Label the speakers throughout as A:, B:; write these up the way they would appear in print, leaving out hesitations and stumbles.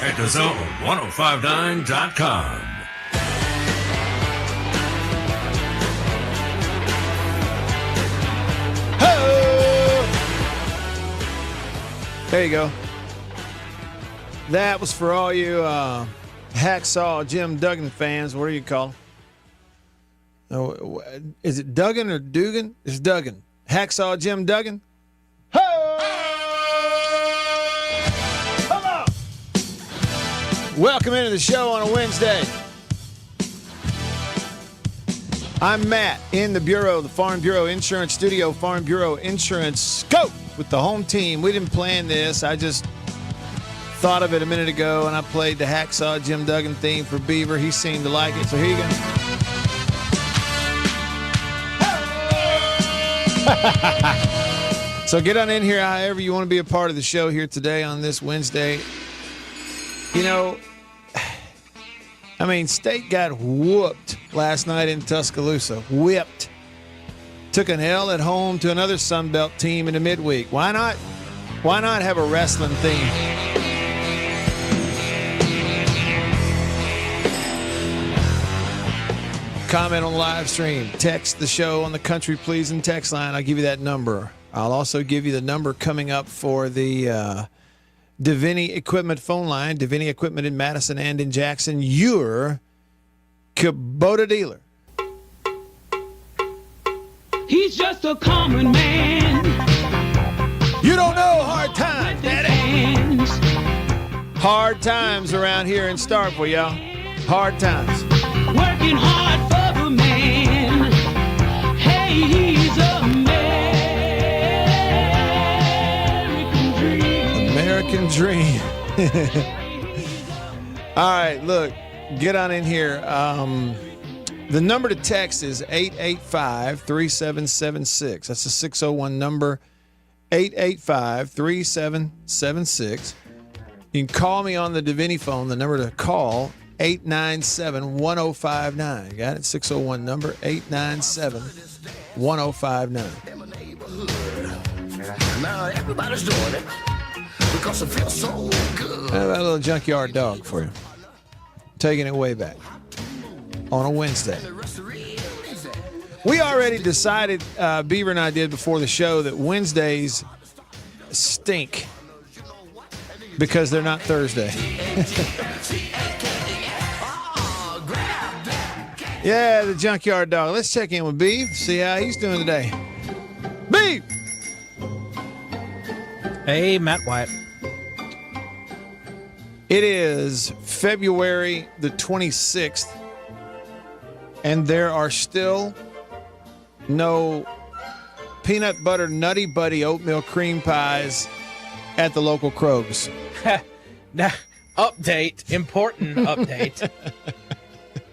A: At the zone 1059.com.
B: There you go. That was for all you Hacksaw Jim Duggan fans. What do you call him? Oh, is it Duggan or Dugan? It's Duggan. Hacksaw Jim Duggan. Hello. Welcome into the show on a Wednesday. I'm Matt in the Bureau, the Farm Bureau Insurance Studio, Farm Bureau Insurance Scope with the home team. We didn't plan this. I just thought of it a minute ago, and I played the Hacksaw Jim Duggan theme for Beaver. He seemed to like it, so here you go. So get on in here however you want to be a part of the show here today on this Wednesday. You know, I mean, State got whooped last night in Tuscaloosa. Whipped. Took an L at home to another Sun Belt team in the midweek. Why not? Why not have a wrestling theme? Comment on the live stream. Text the show on the Country Pleasing text line. I'll give you that number. I'll also give you the number coming up for the Davini Equipment phone line. Davini Equipment in Madison and in Jackson. Your Kubota dealer.
C: He's just a common man.
B: You don't know hard times, Daddy. Hard times around here in Starkville, y'all. Hard times.
C: Working hard for the man. Hey, he's American dream.
B: American dream. All right, look, get on in here. The number to text is 885-3776. That's a 601 number, 885-3776. You can call me on the Davini phone. The number to call, 897-1059. Got it? 601 number, 897-1059.
D: Now everybody's doing it because it feels so good.
B: How about a little junkyard dog for you? Taking it way back on a Wednesday. We already decided, Beaver and I did before the show, that Wednesdays stink because they're not Thursday. Yeah, the junkyard dog. Let's check in with Beav, see how he's doing today. Beav!
E: Hey, Matt White.
B: It is February the 26th, and there are still no peanut butter nutty buddy oatmeal cream pies at the local Krogs.
E: Now, update, important update.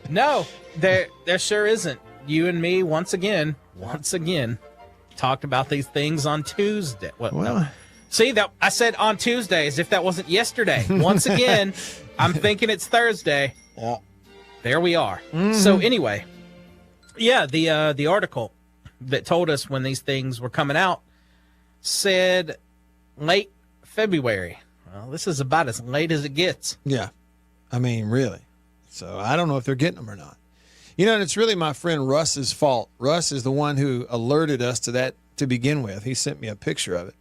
E: No, there sure isn't. You and me, once again, talked about these things on Tuesday. Well, no. See, that I said on Tuesday as if that wasn't yesterday. Once again, I'm thinking it's Thursday.
B: Yeah.
E: There we are. Mm-hmm. So anyway, yeah, the article that told us when these things were coming out said late February. Well, this is about as late as it gets.
B: Yeah. I mean, really. So I don't know if they're getting them or not. You know, and it's really my friend Russ's fault. Russ is the one who alerted us to that to begin with. He sent me a picture of it.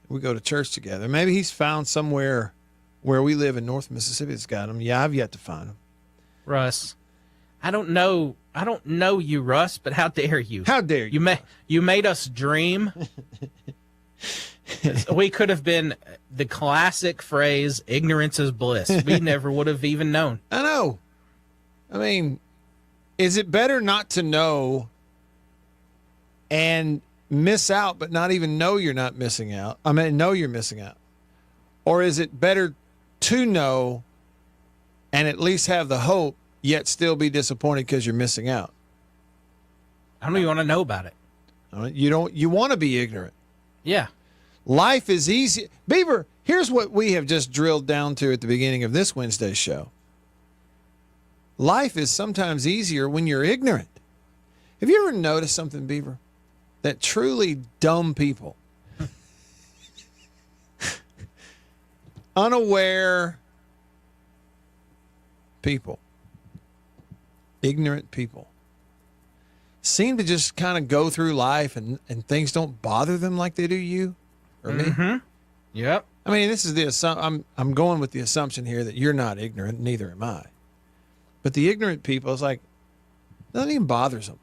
B: We go to church together. Maybe he's found somewhere where we live in North Mississippi that's got them. Yeah, I've yet to find them.
E: Russ, I don't know you, Russ, but how dare you?
B: How dare you?
E: You made us dream. We could have been the classic phrase, ignorance is bliss. We never would have even known.
B: I know. I mean, is it better not to know and miss out, but not even know you're not missing out? I mean, know you're missing out. Or is it better to know and at least have the hope, yet still be disappointed because you're missing out?
E: I don't even want to know about it.
B: You want to be ignorant.
E: Yeah.
B: Life is easy. Beaver, here's what we have just drilled down to at the beginning of this Wednesday show. Life is sometimes easier when you're ignorant. Have you ever noticed something, Beaver? That truly dumb people, unaware, people seem to just kind of go through life and things don't bother them like they do you or me.
E: Yep.
B: I mean, this is the I'm going with the assumption here that you're not ignorant, neither am I. But the ignorant people, it's like, nothing even bothers them.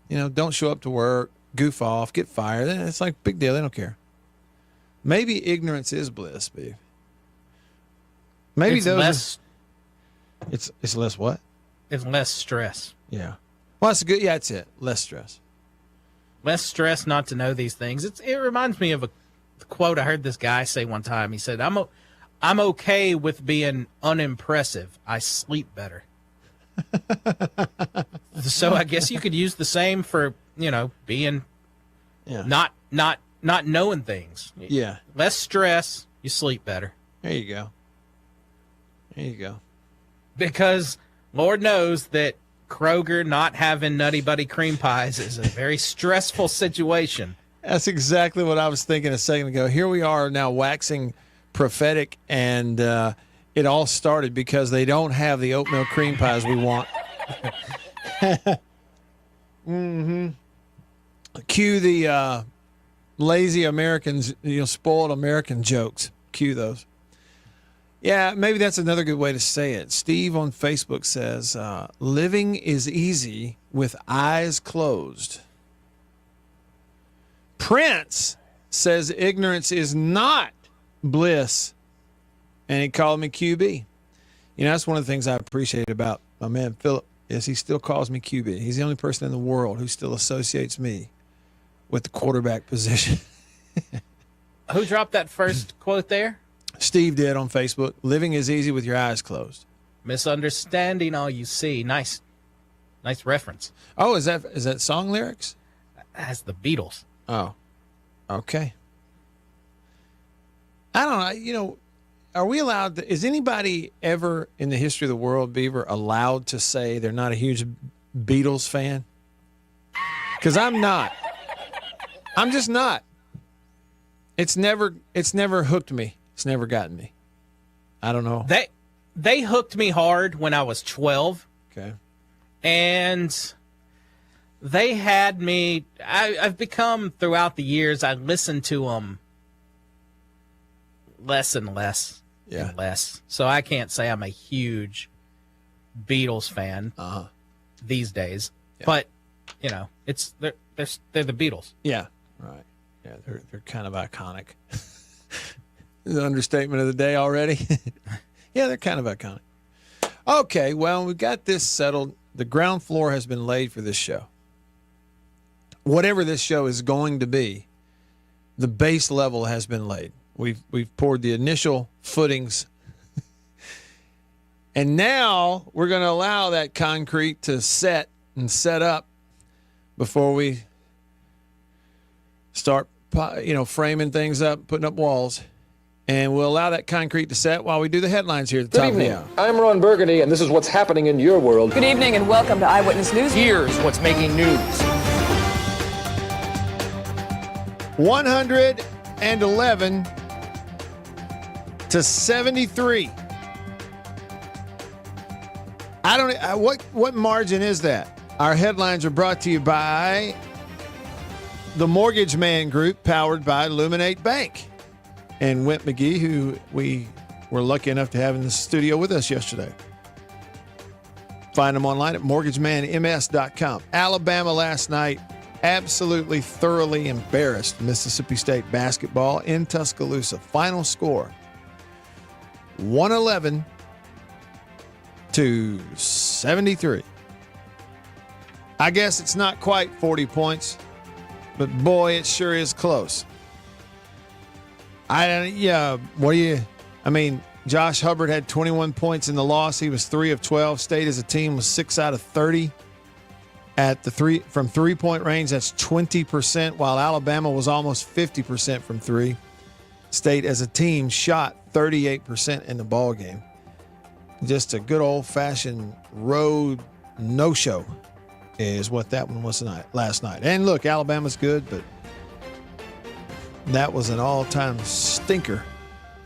B: You know, don't show up to work, goof off, get fired. It's like, big deal. They don't care. Maybe ignorance is bliss, Steve. Maybe
E: It's
B: those
E: less.
B: it's less what?
E: It's less stress.
B: Yeah. Well, that's good. Yeah, that's it. Less stress.
E: Less stress not to know these things. It reminds me of a quote I heard this guy say one time. He said, I'm okay with being unimpressive. I sleep better. So I guess you could use the same for, being not knowing things.
B: Yeah.
E: Less stress, you sleep better.
B: There you go. There you go.
E: Because Lord knows that Kroger not having Nutty Buddy cream pies is a very stressful situation.
B: That's exactly what I was thinking a second ago. Here we are now waxing prophetic, and it all started because they don't have the oatmeal cream pies we want. Cue the lazy Americans, spoiled American jokes. Cue those. Yeah, maybe that's another good way to say it. Steve on Facebook says, living is easy with eyes closed. Prince says ignorance is not bliss, and he called me QB. That's one of the things I appreciate about my man Philip is he still calls me QB. He's the only person in the world who still associates me with the quarterback position.
E: Who dropped that first quote there?
B: Steve did on Facebook. Living is easy with your eyes closed.
E: Misunderstanding all you see. Nice reference.
B: Oh, is that song lyrics?
E: That's the Beatles.
B: Oh, okay. I don't know. Are we allowed to, is anybody ever in the history of the world, Beaver, allowed to say they're not a huge Beatles fan? Because I'm not. I'm just not. It's never hooked me. It's never gotten me. I don't know.
E: They hooked me hard when I was 12.
B: Okay.
E: And they had me. I've become, throughout the years, I listened to them less and less and less. So I can't say I'm a huge Beatles fan these days. Yeah. But, they're the Beatles.
B: Yeah, right. Yeah, they're kind of iconic. The understatement of the day already. Yeah, they're kind of iconic. Okay, well, we got this settled. The ground floor has been laid for this show. Whatever this show is going to be, the base level has been laid. We've poured the initial footings. And now we're going to allow that concrete to set and set up before we start, framing things up, putting up walls. And we'll allow that concrete to set while we do the headlines here at the top of the hour.
A: I'm Ron Burgundy, and this is what's happening in your world.
F: Good evening and welcome to Eyewitness News.
A: Here's what's making news.
B: 111 to 73. What margin is that? Our headlines are brought to you by the Mortgage Man Group, powered by Illuminate Bank. And 𝐌𝐢𝐬𝐬𝐢, who we were lucky enough to have in the studio with us yesterday. Find them online at mortgagemanms.com. Alabama last night absolutely thoroughly embarrassed Mississippi State basketball in Tuscaloosa. Final score, 111 to 73. I guess it's not quite 40 points, but boy, it sure is close. Josh Hubbard had 21 points in the loss. He was 3 of 12. State as a team was 6 out of 30 from 3-point range. That's 20%, while Alabama was almost 50% from 3. State as a team shot 38% in the ball game. Just a good old-fashioned road no-show is what that one was last night. And look, Alabama's good, but that was an all-time stinker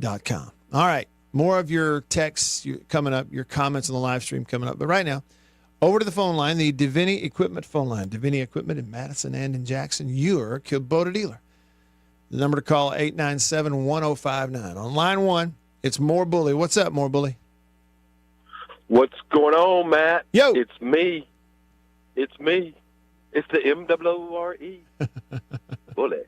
B: @IWitnessNews.com. All right. More of your texts coming up, your comments on the live stream coming up. But right now, over to the phone line, the Davini Equipment phone line. Davini Equipment in Madison and in Jackson, your Kubota dealer. The number to call, 897-1059. On line one, it's More Bully. What's up, More Bully?
G: What's going on, Matt?
B: Yo.
G: It's me. It's me. It's the MWRE. Bully.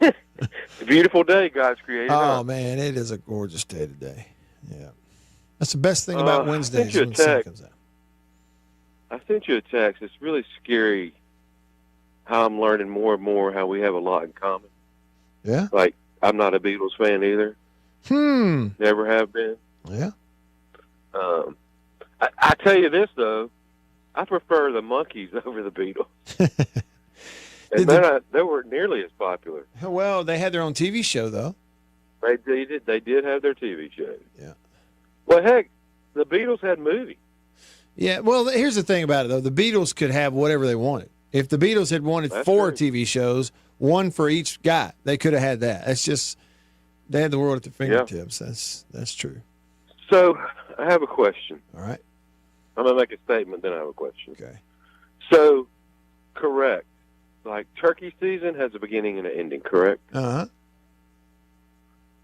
G: It's a beautiful day God's created.
B: Oh, man, it is a gorgeous day today. Yeah. That's the best thing about Wednesdays when the sun comes out.
G: I sent you a text. It's really scary how I'm learning more and more how we have a lot in common.
B: Yeah?
G: Like, I'm not a Beatles fan either. Never have been.
B: Yeah.
G: I tell you this, though. I prefer the Monkees over the Beatles. And they weren't nearly as popular.
B: Well, they had their own TV show, though.
G: They did have their TV show.
B: Yeah.
G: Well, heck, the Beatles had movies.
B: Yeah, well, here's the thing about it, though. The Beatles could have whatever they wanted. If the Beatles had wanted
G: That's
B: 4
G: true.
B: TV shows, one for each guy, they could have had that. It's just they had the world at their fingertips. That's true.
G: So I have a question.
B: All right.
G: I'm going to make a statement, then I have a question.
B: Okay.
G: So, correct. Like turkey season has a beginning and an ending, correct?
B: Uh-huh.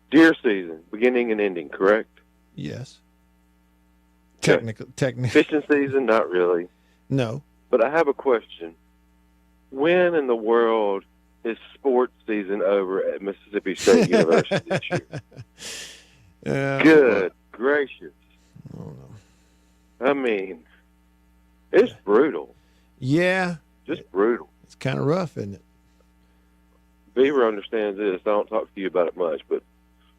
G: Deer season, beginning and ending, correct?
B: Yes.
G: Okay.
B: Technically.
G: Fishing season, not really.
B: No.
G: But I have a question. When in the world is sports season over at Mississippi State University this year? Good gracious.
B: I don't know.
G: I mean, it's brutal.
B: Yeah.
G: Just brutal.
B: It's kind of rough, isn't it?
G: Beaver understands this. I don't talk to you about it much, but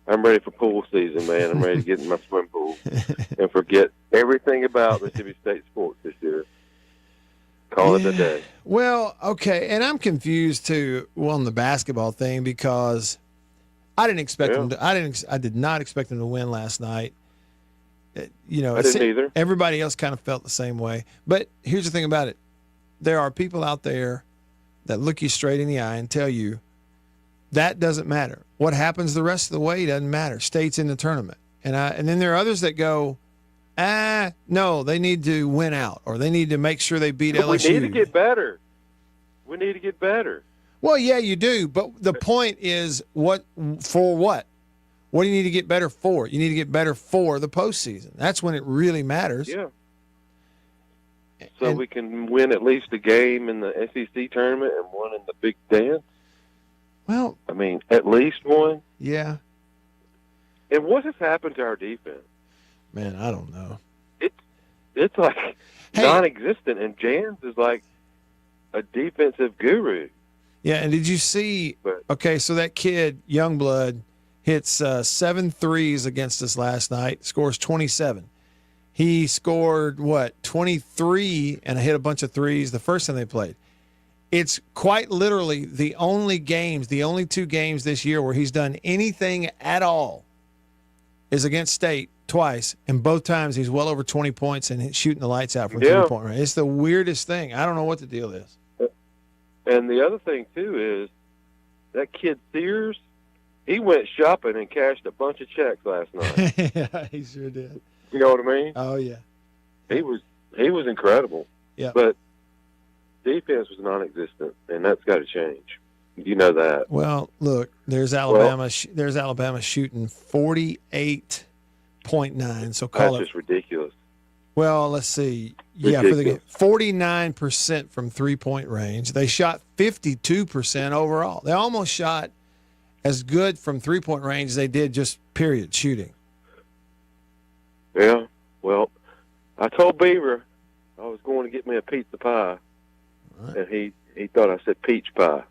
G: I'm ready for pool season, man. I'm ready to get in my swim pool and forget everything about Mississippi State sports this year. Call it a day.
B: Well, okay, and I'm confused too on the basketball thing because I didn't expect them to. I did not expect them to win last night. I didn't
G: either.
B: Everybody else kind of felt the same way. But here's the thing about it: there are people out there that look you straight in the eye and tell you that doesn't matter. What happens the rest of the way doesn't matter. State's in the tournament, and then there are others that go, no, they need to win out, or they need to make sure they beat LSU.
G: We need to get better. We need to get better.
B: Well, yeah, you do. But the point is, what? What do you need to get better for? You need to get better for the postseason. That's when it really matters.
G: Yeah. So we can win at least a game in the SEC tournament and one in the Big Ten.
B: Well,
G: I mean, at least one.
B: Yeah.
G: And what has happened to our defense?
B: Man, I don't know.
G: It's like non-existent, and Jans is like a defensive guru.
B: Yeah, and did you see? Okay, so that kid Youngblood hits 7 threes against us last night. Scores 27. He scored 23 and hit a bunch of threes the first time they played. It's quite literally the only 2 games this year where he's done anything at all is against State twice, and both times he's well over 20 points and shooting the lights out from 3-point range. It's the weirdest thing. I don't know what the deal is.
G: And the other thing, too, is that kid Sears, he went shopping and cashed a bunch of checks last night.
B: Yeah, he sure did.
G: You know what I mean?
B: Oh, yeah.
G: He was incredible.
B: Yeah.
G: But defense was non-existent, and that's got to change. You know that.
B: Well, look, there's Alabama. There's Alabama shooting 48.9. So call
G: that's just ridiculous.
B: Well, let's see.
G: Ridiculous.
B: Yeah, for the game, 49% from 3-point range. They shot 52% overall. They almost shot as good from 3-point range as they did just period shooting.
G: Yeah. Well, I told Beaver I was going to get me a pizza pie, and he thought I said peach pie.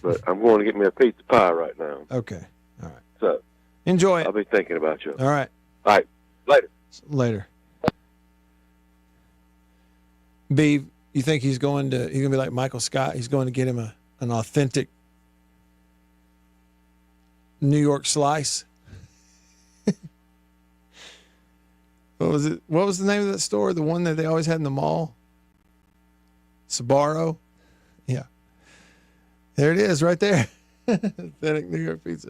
G: But I'm going to get me a pizza pie right now.
B: Okay. All right.
G: So
B: enjoy it.
G: I'll be thinking about you.
B: All right.
G: All right. Later.
B: Later. Beav, you think he's going to be like Michael Scott? He's going to get him an authentic New York slice? What was it? What was the name of that store? The one that they always had in the mall? Sbarro? Yeah. There it is right there. Authentic New York pizza.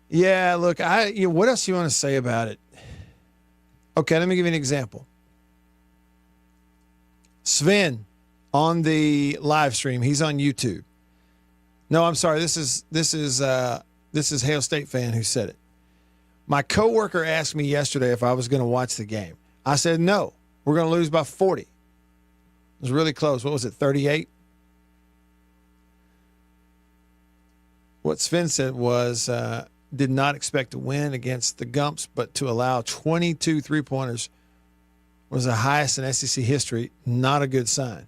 B: Yeah, look, what else do you want to say about it? Okay, let me give you an example. Sven on the live stream, he's on YouTube. No, I'm sorry. This is Hail State fan who said it. My coworker asked me yesterday if I was going to watch the game. I said no. We're going to lose by 40. It was really close. What was it? 38. What Sven said was did not expect to win against the Gumps, but to allow 22 3-pointers was the highest in SEC history. Not a good sign.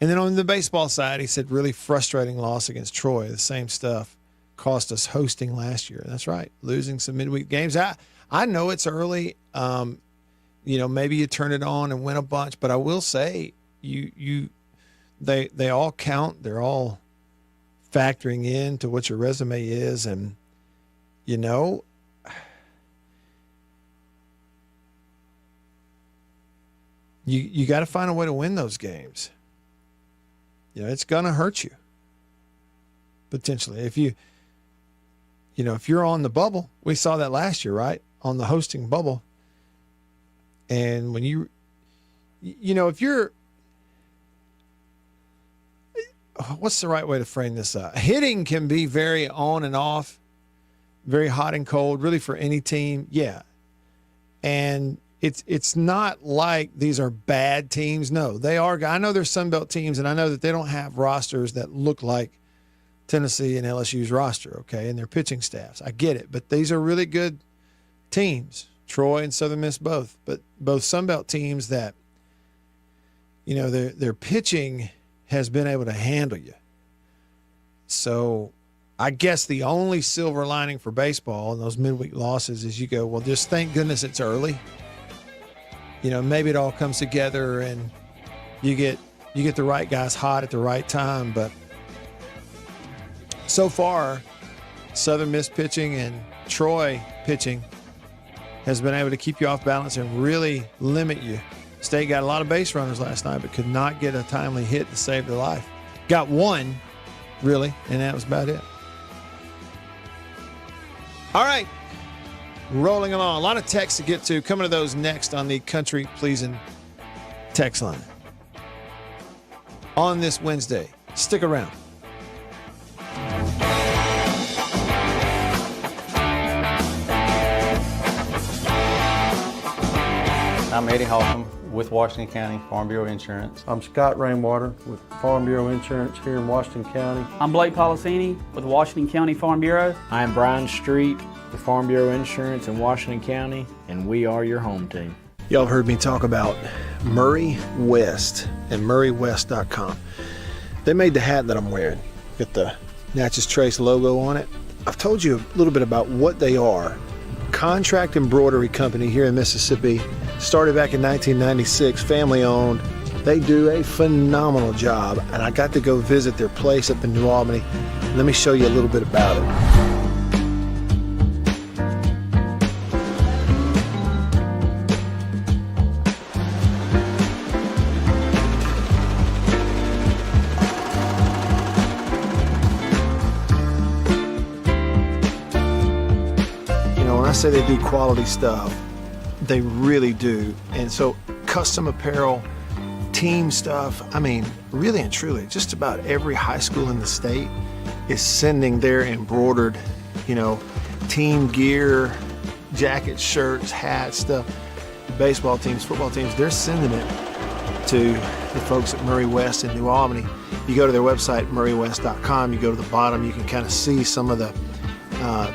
B: And then on the baseball side, he said really frustrating loss against Troy. The same stuff cost us hosting last year. That's right, losing some midweek games. I know it's early. Maybe you turn it on and win a bunch, but I will say they all count. They're all factoring into what your resume is. And, you know, you got to find a way to win those games. You know, it's going to hurt you potentially. If if you're on the bubble, we saw that last year, right? On the hosting bubble. And when if you're, what's the right way to frame this up? Hitting can be very on and off, very hot and cold, really for any team. Yeah. And it's not like these are bad teams. No, they are. I know there's Sun Belt teams, and I know that they don't have rosters that look like Tennessee and LSU's roster, okay, and their pitching staffs. I get it. But these are really good teams, Troy and Southern Miss both. But both Sun Belt teams that, their pitching has been able to handle you. So I guess the only silver lining for baseball in those midweek losses is you go, well, just thank goodness it's early. Maybe it all comes together and you get the right guys hot at the right time. But so far, Southern Miss pitching and Troy pitching has been able to keep you off balance and really limit you. State got a lot of base runners last night, but could not get a timely hit to save their life. Got one, really, and that was about it. All right. Rolling along. A lot of texts to get to. Coming to those next on the Country Pleasing text line. On this Wednesday. Stick around.
H: I'm Eddie Holcomb with Washington County Farm Bureau Insurance.
I: I'm Scott Rainwater with Farm Bureau Insurance here in Washington County.
J: I'm Blake Policini with Washington County Farm Bureau.
K: I'm Brian Street with Farm Bureau Insurance in Washington County, and we are your home team.
B: Y'all have heard me talk about Murray West and MurrayWest.com. They made the hat that I'm wearing. Got the Natchez Trace logo on it. I've told you a little bit about what they are. Contract embroidery company here in Mississippi. Started back in 1996, family owned. They do a phenomenal job, and I got to go visit their place up in New Albany. Let me show you a little bit about it. When I say they do quality stuff, they really do. And so custom apparel, team stuff, I mean, really and truly, just about every high school in the state is sending their embroidered, team gear, jackets, shirts, hats, stuff. Baseball teams, football teams, they're sending it to the folks at Murray West in New Albany. You go to their website, MurrayWest.com, you go to the bottom, you can kind of see some of the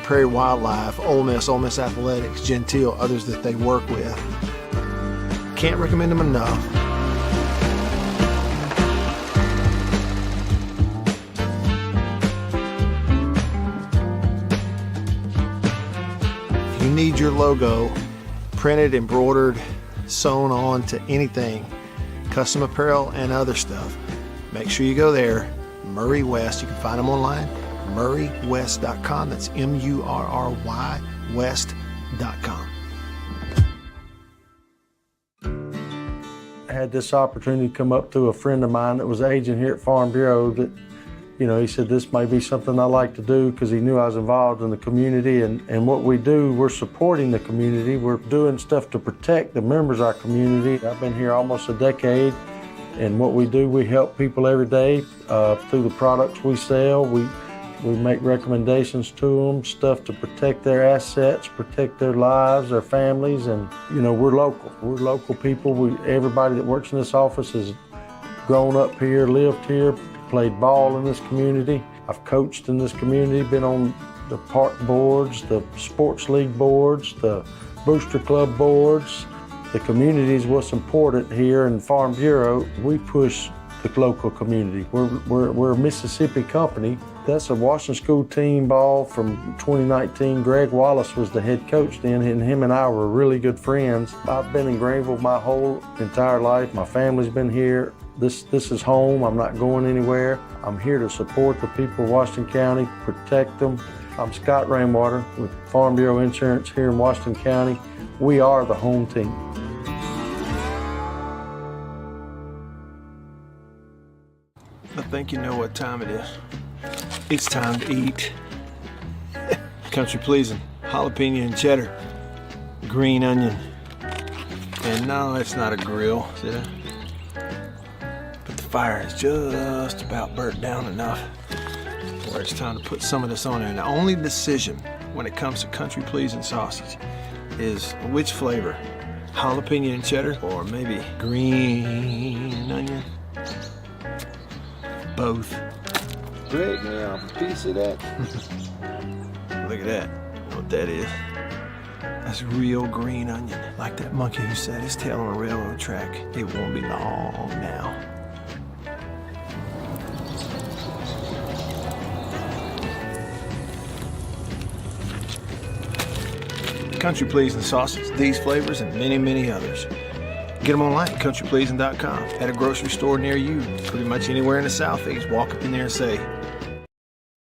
B: Prairie Wildlife, Ole Miss Athletics, Gentile, others that they work with. Can't recommend them enough. If you need your logo printed, embroidered, sewn on to anything, custom apparel and other stuff, make sure you go there. Murray West, you can find them online. MurrayWest.com. That's MURRY West.com.
I: I had this opportunity come up to a friend of mine that was an agent here at Farm Bureau that, he said this may be something I like to do because he knew I was involved in the community. And what we do, we're supporting the community. We're doing stuff to protect the members of our community. I've been here almost a decade. And what we do, we help people every day through the products we sell. We make recommendations to them, stuff to protect their assets, protect their lives, their families, and we're local. We're local people. Everybody that works in this office has grown up here, lived here, played ball in this community. I've coached in this community, been on the park boards, the sports league boards, the booster club boards. The community is what's important here in Farm Bureau. We push the local community. We're a Mississippi company. That's a Washington School team ball from 2019. Greg Wallace was the head coach then, and him and I were really good friends. I've been in Greenville my whole entire life. My family's been here. This is home. I'm not going anywhere. I'm here to support the people of Washington County, protect them. I'm Scott Rainwater with Farm Bureau Insurance here in Washington County. We are the home team.
B: I think you know what time it is. It's time to eat. Country pleasing, jalapeno and cheddar, green onion. And no, it's not a grill, see that? But the fire is just about burnt down enough where it's time to put some of this on there. And the only decision when it comes to country pleasing sausage is which flavor, jalapeno and cheddar or maybe green onion. Both. Break me off a piece of that. Look at that. You know what that is? That's real green onion. Like that monkey who set his tail on a railroad track. It won't be long now. Country pleasing sausage, these flavors, and many, many others. Get them online at countrypleasing.com. At a grocery store near you, pretty much anywhere in the Southeast. Walk up in there and say,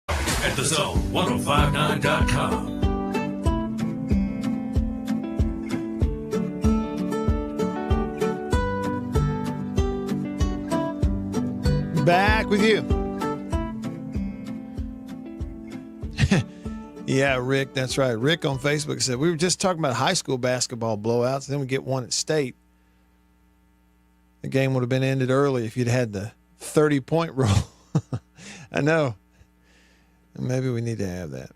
D: At the Zone 1059.com.
B: back with you. Yeah, Rick, that's right. Rick on Facebook said, we were just talking about high school basketball blowouts, then we get one at state. The game would have been ended early if you'd had the 30-point rule. I know. Maybe we need to have that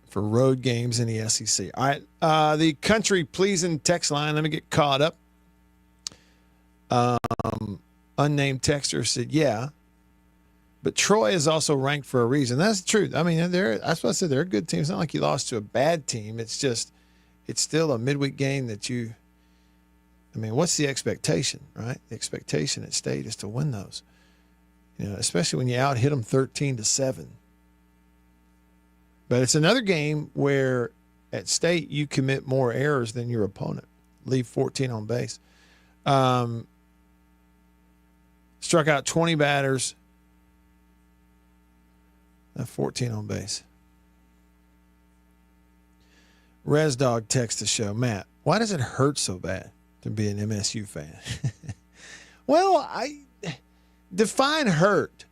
B: for road games in the SEC. All right, the country-pleasing text line. Let me get caught up. Unnamed texter said, yeah, but Troy is also ranked for a reason. That's the truth. I mean, that's what I said. They're a good team. It's not like you lost to a bad team. It's just, it's still a midweek game that you, I mean, what's the expectation, right? The expectation at state is to win those, you know, especially when you out-hit them 13-7. But it's another game where at state you commit more errors than your opponent. Leave 14 on base. Struck out 20 batters. 14 on base. Res Dog texts the show, Matt, why does it hurt so bad to be an MSU fan? Well, I define hurt.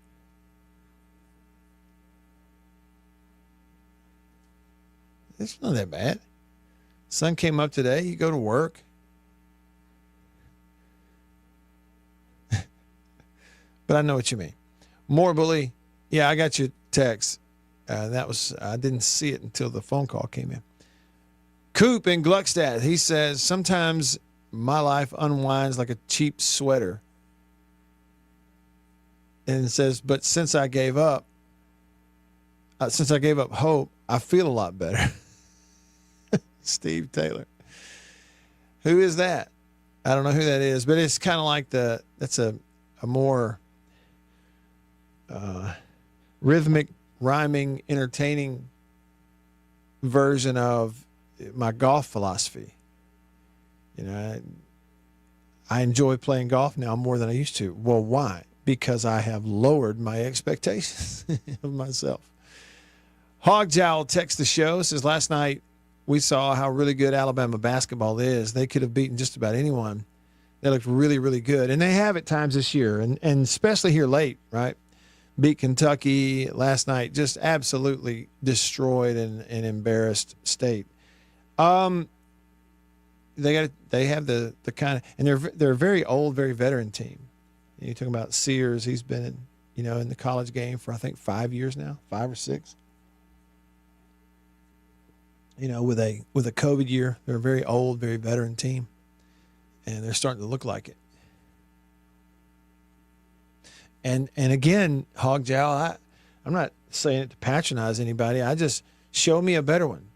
B: It's not that bad. Sun came up today. You go to work. But I know what you mean. Morbidly, yeah, I got your text. That was, I didn't see it until the phone call came in. Coop in Gluckstadt, he says, sometimes my life unwinds like a cheap sweater. And it says, but since I gave up hope, I feel a lot better. Steve Taylor. Who is that? I don't know who that is, but it's kind of like that's a more rhythmic, rhyming, entertaining version of my golf philosophy. You know, I enjoy playing golf now more than I used to. Well, why? Because I have lowered my expectations of myself. Hog Jowl texts the show, says, last night we saw how really good Alabama basketball is. They could have beaten just about anyone. They looked really, really good. And they have at times this year, and especially here late, right? Beat Kentucky last night, just absolutely destroyed and embarrassed State. They have the kind of, and they're a very old, very veteran team. You're talking about Sears. He's been in the college game for I think 5 years now, 5 or 6. With a COVID year, they're a very old, very veteran team, and they're starting to look like it. And again, Hog Jowl, I'm not saying it to patronize anybody. I just show me a better one.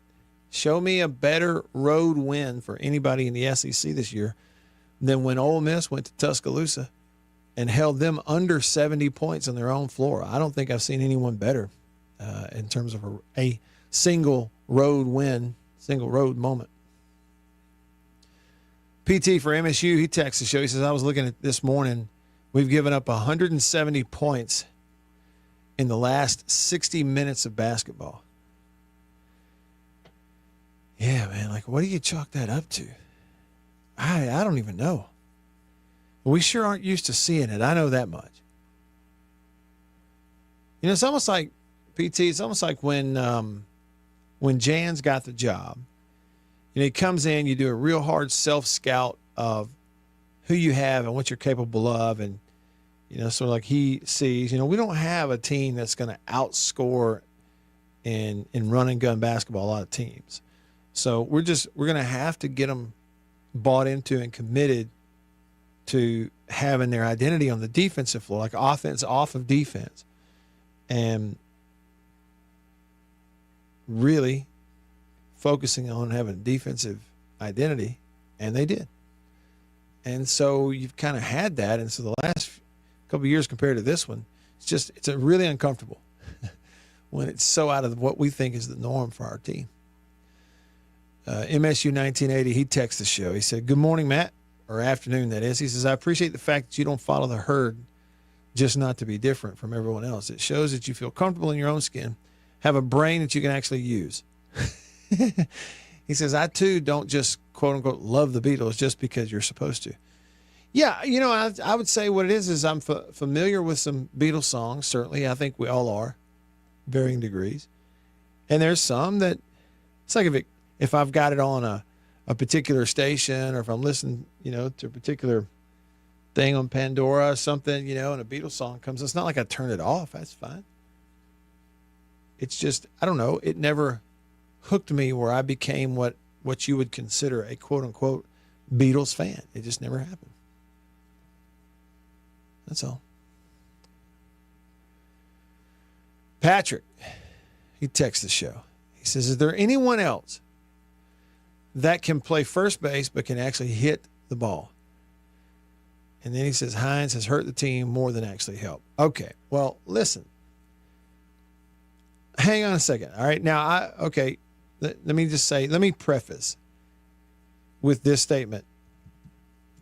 B: Show me a better road win for anybody in the SEC this year than when Ole Miss went to Tuscaloosa and held them under 70 points on their own floor. I don't think I've seen anyone better in terms of a single road win, single road moment. PT for MSU, he texts the show. He says, I was looking at this morning We've given up 170 points in the last 60 minutes of basketball. Yeah, man, like, what do you chalk that up to? I don't even know. We sure aren't used to seeing it. I know that much. You know, it's almost like, PT, it's almost like when Jan's got the job, you know, he comes in, you do a real hard self-scout of who you have and what you're capable of. And, you know, sort of like he sees, you know, we don't have a team that's going to outscore in run and gun basketball a lot of teams. So we're going to have to get them bought into and committed to having their identity on the defensive floor, like offense off of defense, and really focusing on having a defensive identity, and they did. And so you've kind of had that, and so the last couple of years compared to this one, it's a really uncomfortable when it's so out of what we think is the norm for our team. MSU 1980, he texted the show. He said, "Good morning, Matt," or afternoon, that is. He says, "I appreciate the fact that you don't follow the herd just not to be different from everyone else. It shows that you feel comfortable in your own skin, have a brain that you can actually use." He says, "I, too, don't just, quote, unquote, love the Beatles just because you're supposed to." Yeah, you know, I would say what it is I'm familiar with some Beatles songs, certainly. I think we all are, varying degrees. And there's some that, it's like if I've got it on a particular station, or if I'm listening, you know, to a particular thing on Pandora or something, you know, and a Beatles song comes, it's not like I turn it off. That's fine. It's just, I don't know, it never hooked me where I became what you would consider a quote-unquote Beatles fan. It just never happened. That's all. Patrick, he texts the show. He says, "Is there anyone else that can play first base but can actually hit the ball?" And then he says, "Hines has hurt the team more than actually helped." Okay, well, listen. Hang on a second. All right, now, let me preface with this statement.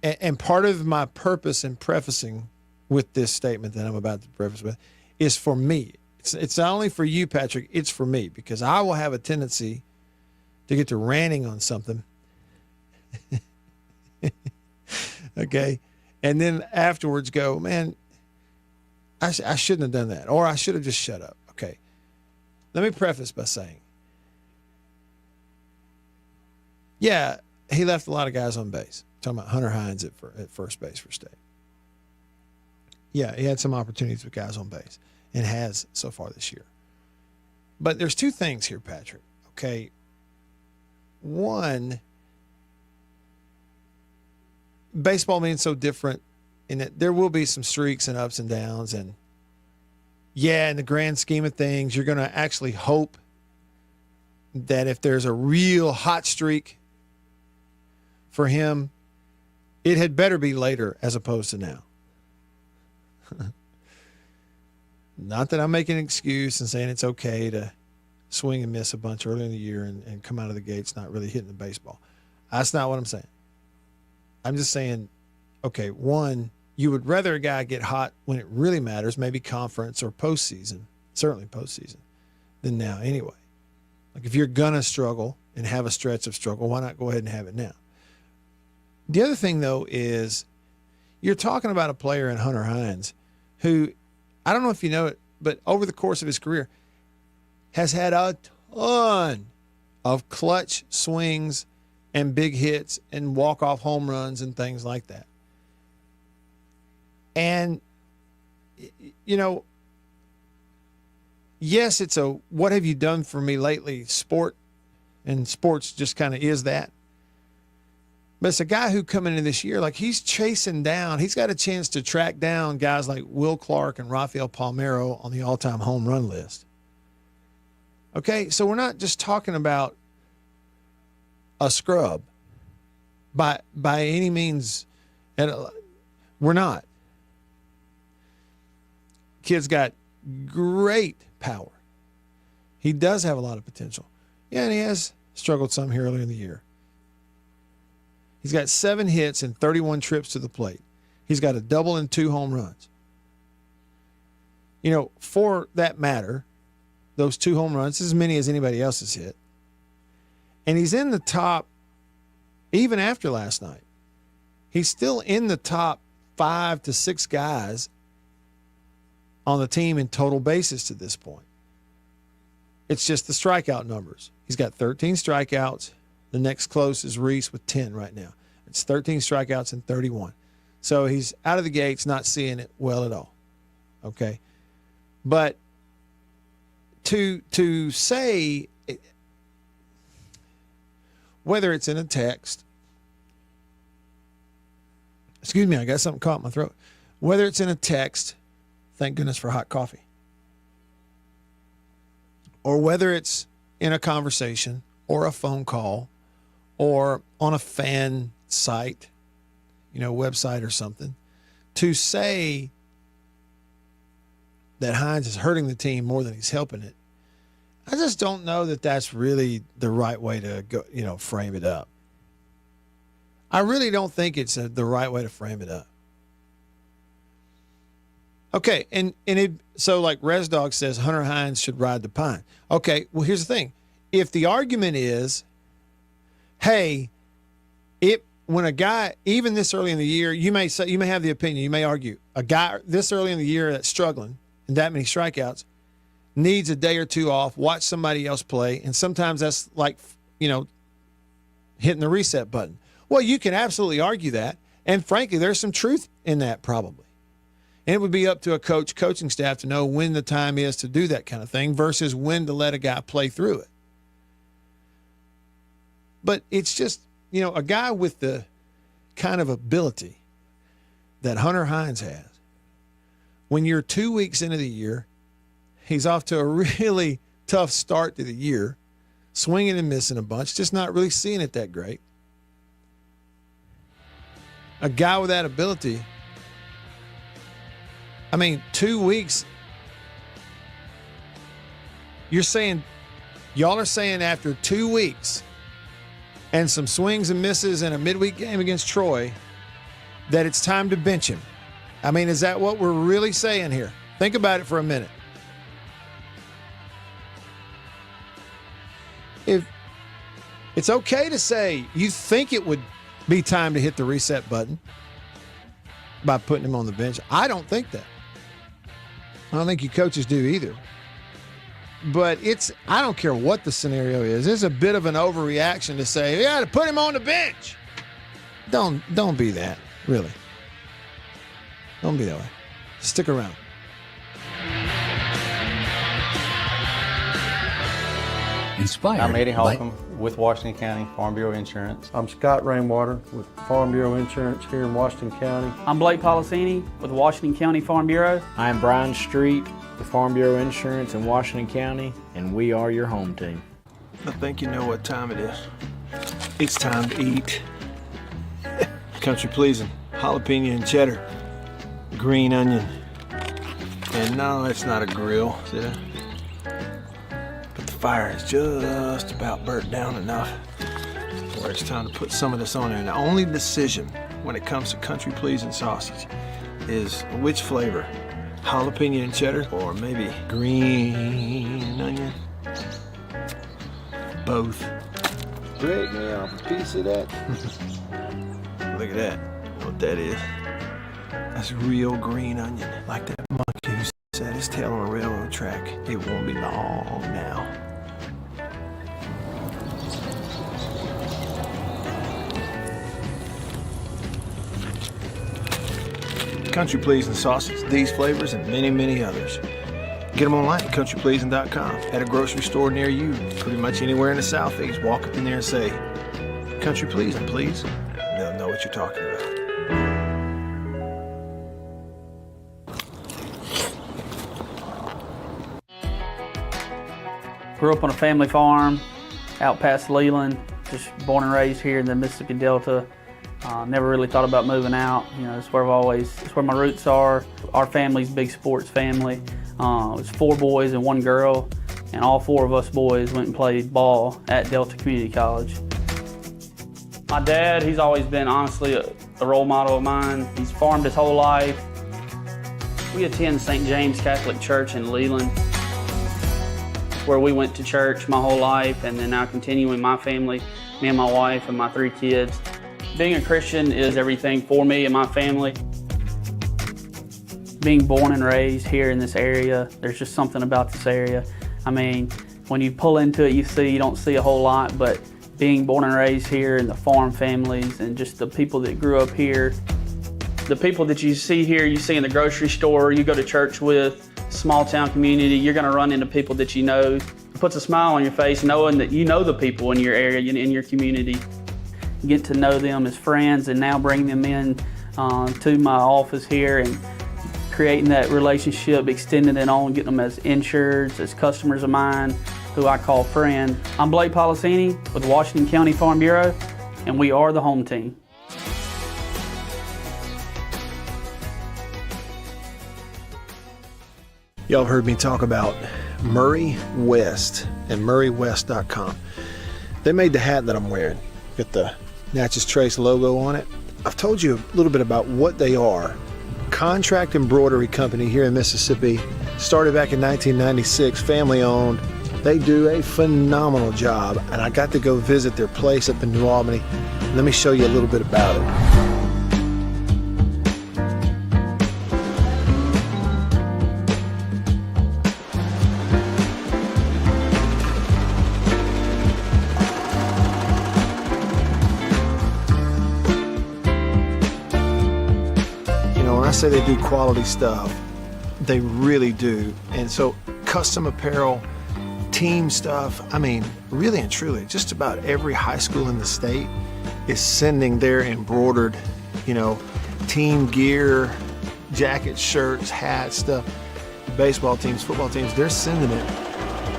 B: And part of my purpose in prefacing with this statement that I'm about to preface with is for me. It's not only for you, Patrick, it's for me, because I will have a tendency to get to ranting on something. Okay. And then afterwards go, man, I shouldn't have done that. Or I should have just shut up. Okay. Let me preface by saying, yeah, he left a lot of guys on base. I'm talking about Hunter Hines at first base for State. Yeah, he had some opportunities with guys on base and has so far this year. But there's two things here, Patrick. Okay. One, baseball means so different in that there will be some streaks and ups and downs. And yeah, in the grand scheme of things, you're going to actually hope that if there's a real hot streak for him, it had better be later as opposed to now. Not that I'm making an excuse and saying it's okay to swing and miss a bunch early in the year and come out of the gates not really hitting the baseball. That's not what I'm saying. I'm just saying, okay, one, you would rather a guy get hot when it really matters, maybe conference or postseason, certainly postseason, than now anyway. Like if you're going to struggle and have a stretch of struggle, why not go ahead and have it now? The other thing, though, is you're talking about a player in Hunter Hines who, I don't know if you know it, but over the course of his career has had a ton of clutch swings and big hits and walk-off home runs and things like that. And, you know, yes, it's a what have you done for me lately sport, and sports just kind of is that. But it's a guy who coming into this year, like he's chasing down, he's got a chance to track down guys like Will Clark and Rafael Palmeiro on the all-time home run list. Okay, so we're not just talking about a scrub by any means. We're not. Kid's got great power. He does have a lot of potential. Yeah, and he has struggled some here earlier in the year. He's got 7 hits and 31 trips to the plate. He's got a double and 2 home runs. You know, for that matter, those 2 home runs, as many as anybody else has hit. And he's in the top, even after last night, he's still in the top 5 to 6 guys on the team in total bases to this point. It's just the strikeout numbers. He's got 13 strikeouts. The next close is Reese with 10 right now. It's 13 strikeouts and 31. So he's out of the gates, not seeing it well at all. Okay. But to say, whether it's in a text, excuse me, I got something caught in my throat. Whether it's in a text, thank goodness for hot coffee, or whether it's in a conversation or a phone call or on a fan site, you know, website or something, to say that Hines is hurting the team more than he's helping it, I just don't know that that's really the right way to go, you know, frame it up. I really don't think it's the right way to frame it up. Okay, and so like Resdog says, Hunter Hines should ride the pine. Okay, well, here's the thing. If the argument is, hey, when a guy, even this early in the year, you may have the opinion, you may argue, a guy this early in the year that's struggling and that many strikeouts needs a day or 2 off, watch somebody else play, and sometimes that's like, you know, hitting the reset button. Well, you can absolutely argue that, and frankly, there's some truth in that probably. And it would be up to a coaching staff to know when the time is to do that kind of thing versus when to let a guy play through it. But it's just, you know, a guy with the kind of ability that Hunter Hines has, when you're 2 weeks into the year, he's off to a really tough start to the year, swinging and missing a bunch, just not really seeing it that great. A guy with that ability, I mean, 2 weeks, y'all are saying after 2 weeks and some swings and misses in a midweek game against Troy that it's time to bench him. I mean, is that what we're really saying here? Think about it for a minute. If it's okay to say you think it would be time to hit the reset button by putting him on the bench, I don't think that. I don't think you coaches do either. But I don't care what the scenario is. It's a bit of an overreaction to say, yeah, to put him on the bench. Don't be that, really. Don't be that way. Stick around.
H: Inspired. I'm Eddie Holcomb with Washington County Farm Bureau Insurance.
I: I'm Scott Rainwater with Farm Bureau Insurance here in Washington County.
J: I'm Blake Policini with Washington County Farm Bureau.
K: I am Brian Street with Farm Bureau Insurance in Washington County, and we are your home team.
L: I think you know what time it is. It's time to eat. Country pleasing, jalapeno and cheddar, green onion. And no, it's not a grill, see that? But the fire is just about burnt down enough where it's time to put some of this on there. And the only decision when it comes to country pleasing sausage is which flavor, jalapeno and cheddar or maybe green onion. Both.
M: Break me off a piece of that.
L: Look at that. You know what that is? That's real green onion. Like that monkey who set his tail on a railroad track. It won't be long now. Country Pleasing sausage, these flavors, and many, many others. Get them online at countrypleasing.com. At a grocery store near you, pretty much anywhere in the Southeast. Walk up in there and say, Country Pleasing, please. They'll know what you're talking about.
J: Grew up on a family farm out past Leland, just born and raised here in the Mississippi Delta. Never really thought about moving out. You know, it's where my roots are. Our family's a big sports family. It was 4 boys and 1 girl, and all 4 of us boys went and played ball at Delta Community College. My dad, he's always been honestly a role model of mine. He's farmed his whole life. We attend St. James Catholic Church in Leland, where we went to church my whole life, and then now continuing my family, me and my wife and my 3 kids. Being a Christian is everything for me and my family. Being born and raised here in this area, there's just something about this area. I mean, when you pull into it, you don't see a whole lot, but being born and raised here and the farm families and just the people that grew up here, the people that you see here, you see in the grocery store, you go to church with, small town community, you're gonna run into people that you know. It puts a smile on your face knowing that you know the people in your area, in your community. Get to know them as friends and now bring them in to my office here and creating that relationship, extending it on, getting them as insureds, as customers of mine, who I call friend. I'm Blake Policini with Washington County Farm Bureau, and we are the home team.
L: Y'all have heard me talk about Murray West and MurrayWest.com. They made the hat that I'm wearing. Got the Natchez Trace logo on it. I've told you a little bit about what they are. Contract embroidery company here in Mississippi. Started back in 1996, family owned. They do a phenomenal job, and I got to go visit their place up in New Albany. Let me show you a little bit about it. I say they do quality stuff. They really do. And so custom apparel, team stuff, I mean, really and truly, just about every high school in the state is sending their embroidered, team gear, jackets, shirts, hats, stuff. Baseball teams, football teams, they're sending it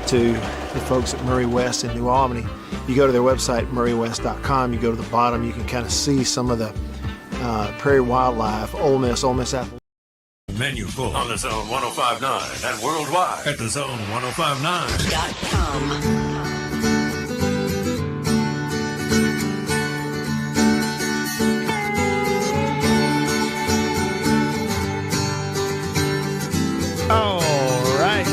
L: to the folks at Murray West in New Albany. You go to their website, MurrayWest.com, you go to the bottom, you can kind of see some of the prairie wildlife, Ole Miss athletics.
N: Menu full on the Zone 105.9 and worldwide at the Zone 105.9.com.
B: All right.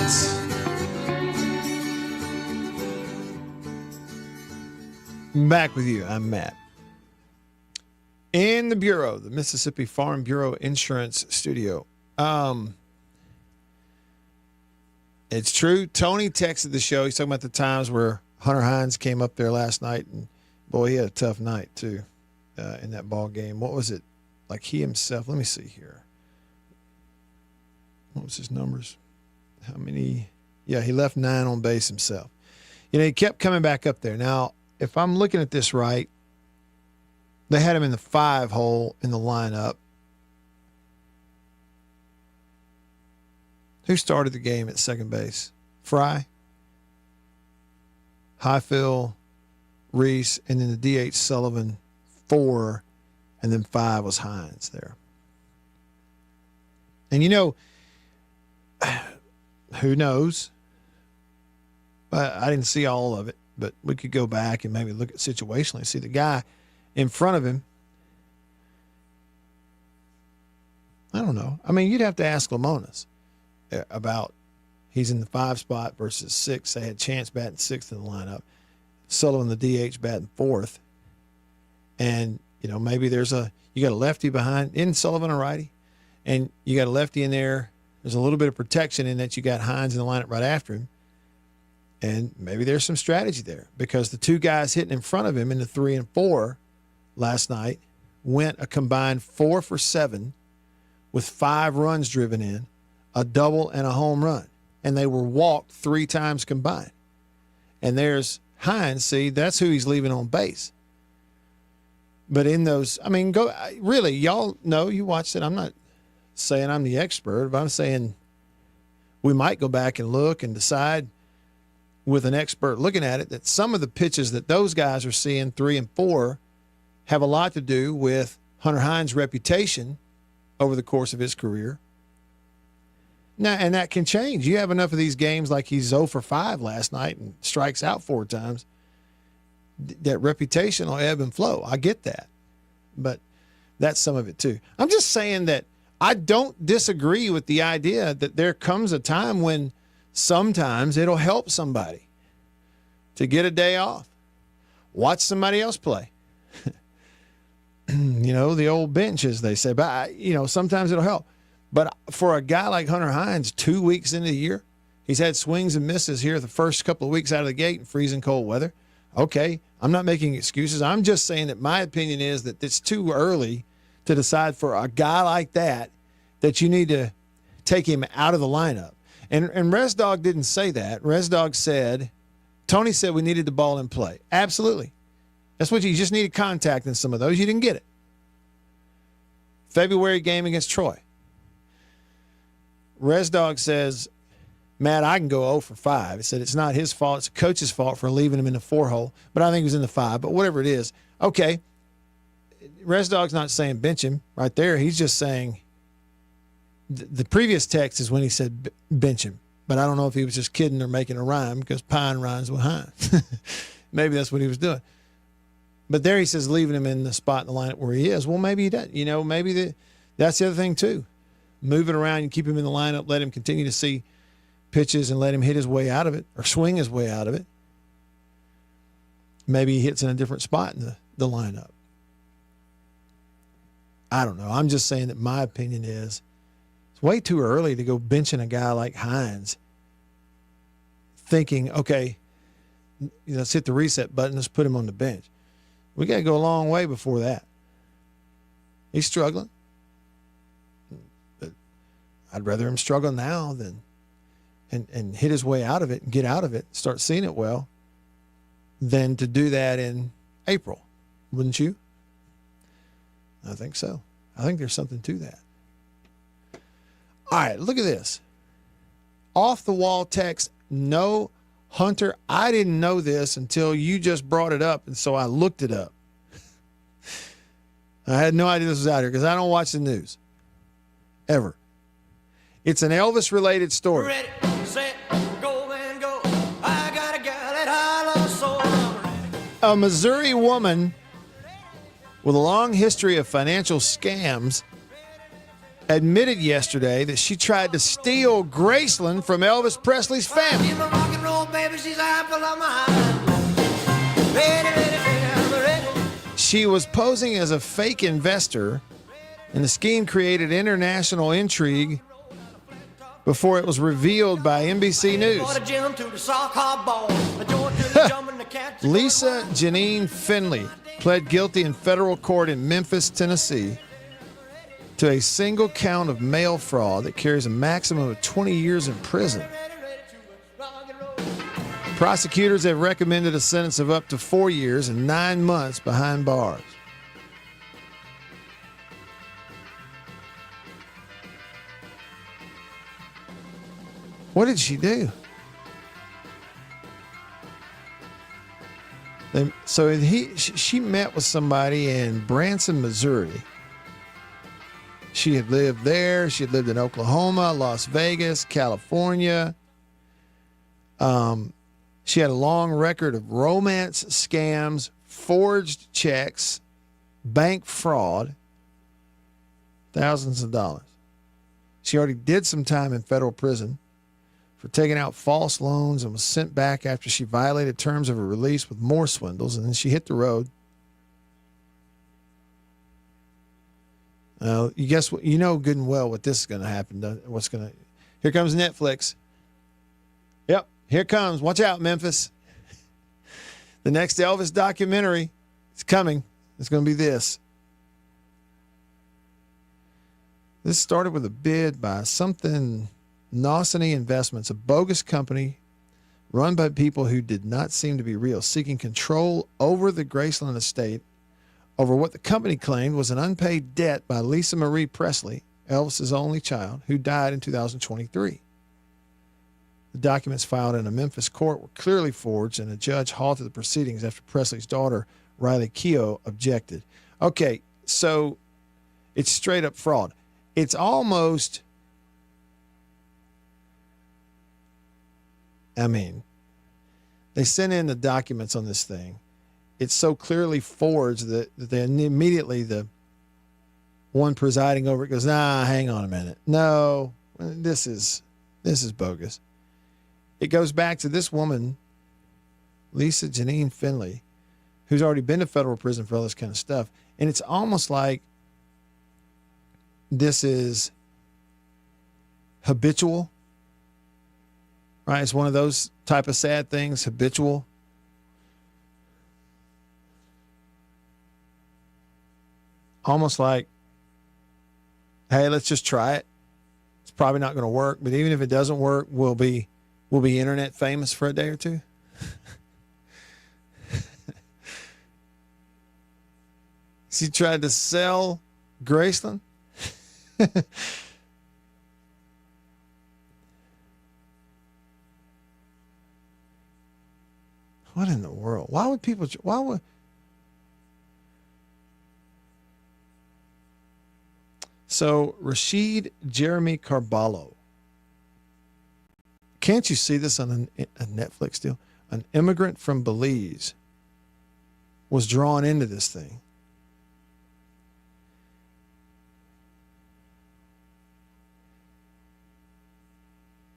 B: Back with you. I'm Matt. In the Bureau, the Mississippi Farm Bureau Insurance Studio. It's true. Tony texted the show. He's talking about the times where Hunter Hines came up there last night, and boy, he had a tough night too in that ball game. What was it? Like he himself. Let me see here. What was his numbers? How many? Yeah, he left 9 on base himself. He kept coming back up there. Now, if I'm looking at this right, they had him in the 5 hole in the lineup. Who started the game at second base? Fry, Highfield, Reese, and then the DH Sullivan, 4, and then 5 was Hines there. And who knows? I didn't see all of it, but we could go back and maybe look at situationally and see the guy in front of him. I don't know. I mean, you'd have to ask Lamonas about he's in the 5 spot versus 6. They had Chance batting 6th in the lineup. Sullivan, the DH, batting 4th. And, maybe you got a lefty behind. Isn't Sullivan a righty? And you got a lefty in there. There's a little bit of protection in that you got Hines in the lineup right after him. And maybe there's some strategy there because the 2 guys hitting in front of him in the 3 and 4 last night went a combined 4 for 7 with 5 runs driven in, a double and a home run. And they were walked 3 times combined. And there's Hines. See, that's who he's leaving on base. But in those, really, y'all know, you watched it. I'm not saying I'm the expert, but I'm saying we might go back and look and decide with an expert looking at it that some of the pitches that those guys are seeing 3 and 4 have a lot to do with Hunter Hines' reputation over the course of his career. Now, and that can change. You have enough of these games like he's 0 for 5 last night and strikes out 4 times. That reputation will ebb and flow. I get that. But That's some of it too. I'm just saying that I don't disagree with the idea that there comes a time when sometimes it'll help somebody to get a day off. Watch somebody else play. The old bench, as they say. But, sometimes it'll help. But for a guy like Hunter Hines, 2 weeks into the year, he's had swings and misses here the first couple of weeks out of the gate in freezing cold weather. Okay, I'm not making excuses. I'm just saying that my opinion is that it's too early to decide for a guy like that you need to take him out of the lineup. And ResDog didn't say that. ResDog said, Tony said we needed the ball in play. Absolutely. That's what you just needed contact in some of those. You didn't get it. February game against Troy. ResDog says, Matt, I can go 0 for 5. He said it's not his fault. It's the coach's fault for leaving him in the 4 hole. But I think he was in the 5. But whatever it is, okay. ResDog's not saying bench him right there. He's just saying the previous text is when he said bench him. But I don't know if he was just kidding or making a rhyme because pine rhymes with Hines. Maybe that's what he was doing. But there he says leaving him in the spot in the lineup where he is. Well, maybe he does. Maybe that's the other thing too. Move it around and keep him in the lineup. Let him continue to see pitches and let him hit his way out of it or swing his way out of it. Maybe he hits in a different spot in the lineup. I don't know. I'm just saying that my opinion is it's way too early to go benching a guy like Hines thinking, okay, let's hit the reset button. Let's put him on the bench. We got to go a long way before that. He's struggling. But I'd rather him struggle now than and hit his way out of it and get out of it, start seeing it well, than to do that in April. Wouldn't you? I think so. I think there's something to that. All right, look at this. Off the wall text, no Hunter. I didn't know this until you just brought it up, and so I looked it up. I had no idea this was out here because I don't watch the news. Ever. It's an Elvis-related story.
D: Ready, set, go, and go. I got a gal that I love so.
B: A Missouri woman with a long history of financial scams admitted yesterday that she tried to steal Graceland from Elvis Presley's family.
D: She's my rock and roll baby, she's the apple of my eye. Ready.
B: She was posing as a fake investor, and the scheme created international intrigue before it was revealed by NBC News. Lisa Janine Finley pled guilty in federal court in Memphis, Tennessee, to a single count of mail fraud that carries a maximum of 20 years in prison. Prosecutors have recommended a sentence of up to 4 years and 9 months behind bars. What did she do? She met with somebody in Branson, Missouri. She had lived there. She had lived in Oklahoma, Las Vegas, California. She had a long record of romance scams, forged checks, bank fraud, thousands of dollars. She already did some time in federal prison for taking out false loans and was sent back after she violated terms of her release with more swindles, and then she hit the road. You guess what? You know good and well what this is going to happen. Here comes Netflix. Yep, here comes. Watch out, Memphis. The next Elvis documentary is coming. It's going to be this. This started with a bid by something Nosany Investments, a bogus company run by people who did not seem to be real, seeking control over the Graceland estate over what the company claimed was an unpaid debt by Lisa Marie Presley, Elvis's only child, who died in 2023. The documents filed in a Memphis court were clearly forged, and a judge halted the proceedings after Presley's daughter, Riley Keough, objected. Okay, so it's straight up fraud. It's almost, they sent in the documents on this thing. It's so clearly forged that they immediately, the one presiding over it goes, nah, hang on a minute. No, this is bogus. It goes back to this woman, Lisa Janine Finley, who's already been to federal prison for all this kind of stuff. And it's almost like this is habitual, right? It's one of those type of sad things, habitual. Almost like, hey, let's just try it. It's probably not going to work, but even if it doesn't work, we'll be internet famous for a day or two. She tried to sell Graceland. What in the world? Why would people? Why would? So Rashid Jeremy Carballo. Can't you see this on a Netflix deal? An immigrant from Belize was drawn into this thing.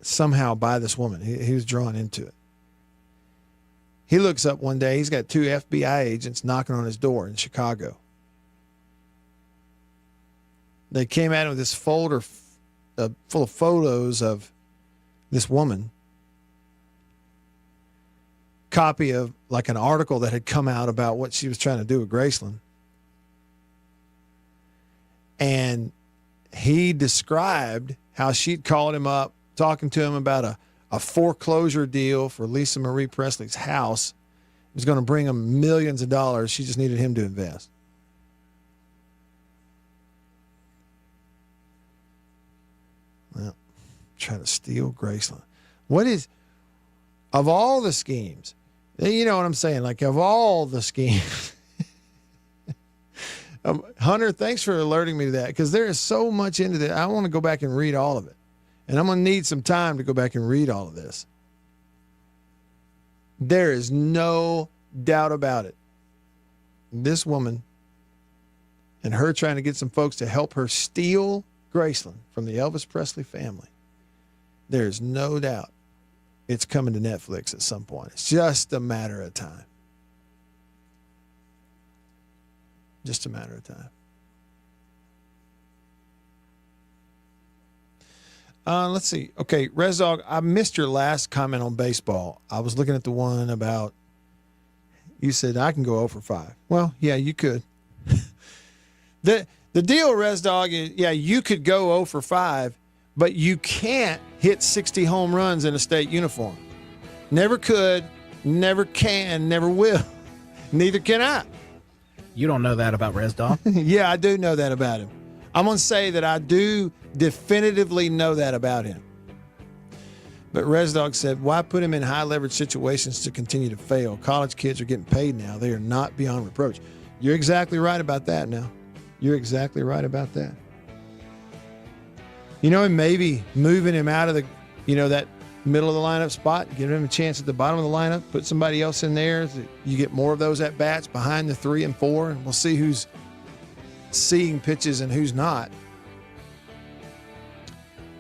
B: Somehow by this woman. He was drawn into it. He looks up one day, he's got 2 FBI agents knocking on his door in Chicago. They came at him with this folder full of photos of this woman. Copy of like an article that had come out about what she was trying to do with Graceland. And he described how she'd called him up, talking to him about a foreclosure deal for Lisa Marie Presley's house. It was going to bring him millions of dollars. She just needed him to invest. Well, trying to steal Graceland. What is, of all the schemes, you know what I'm saying? Like, of all the schemes, Hunter, thanks for alerting me to that, because there is so much into that. I want to go back and read all of it. And I'm going to need some time to go back and read all of this. There is no doubt about it. This woman and her trying to get some folks to help her steal Graceland from the Elvis Presley family. There's no doubt it's coming to Netflix at some point. It's just a matter of time. Just a matter of time. Let's see. Okay, Res Dog, I missed your last comment on baseball. I was looking at the one about, you said I can go 0 for 5. Well, yeah, you could. The deal, Res Dog, is, yeah, you could go 0 for 5, but you can't hit 60 home runs in a state uniform. Never could, never can, never will. Neither can I.
E: You don't know that about Res Dog?
B: Yeah, I do know that about him. I'm going to say that I do definitively know that about him. But Res Dog said, why put him in high leverage situations to continue to fail? College kids are getting paid now. They are not beyond reproach. You're exactly right about that now. You're exactly right about that. You know, and maybe moving him out of the, that middle of the lineup spot, give him a chance at the bottom of the lineup, put somebody else in there. So you get more of those at bats behind the 3 and 4, and we'll see who's seeing pitches and who's not.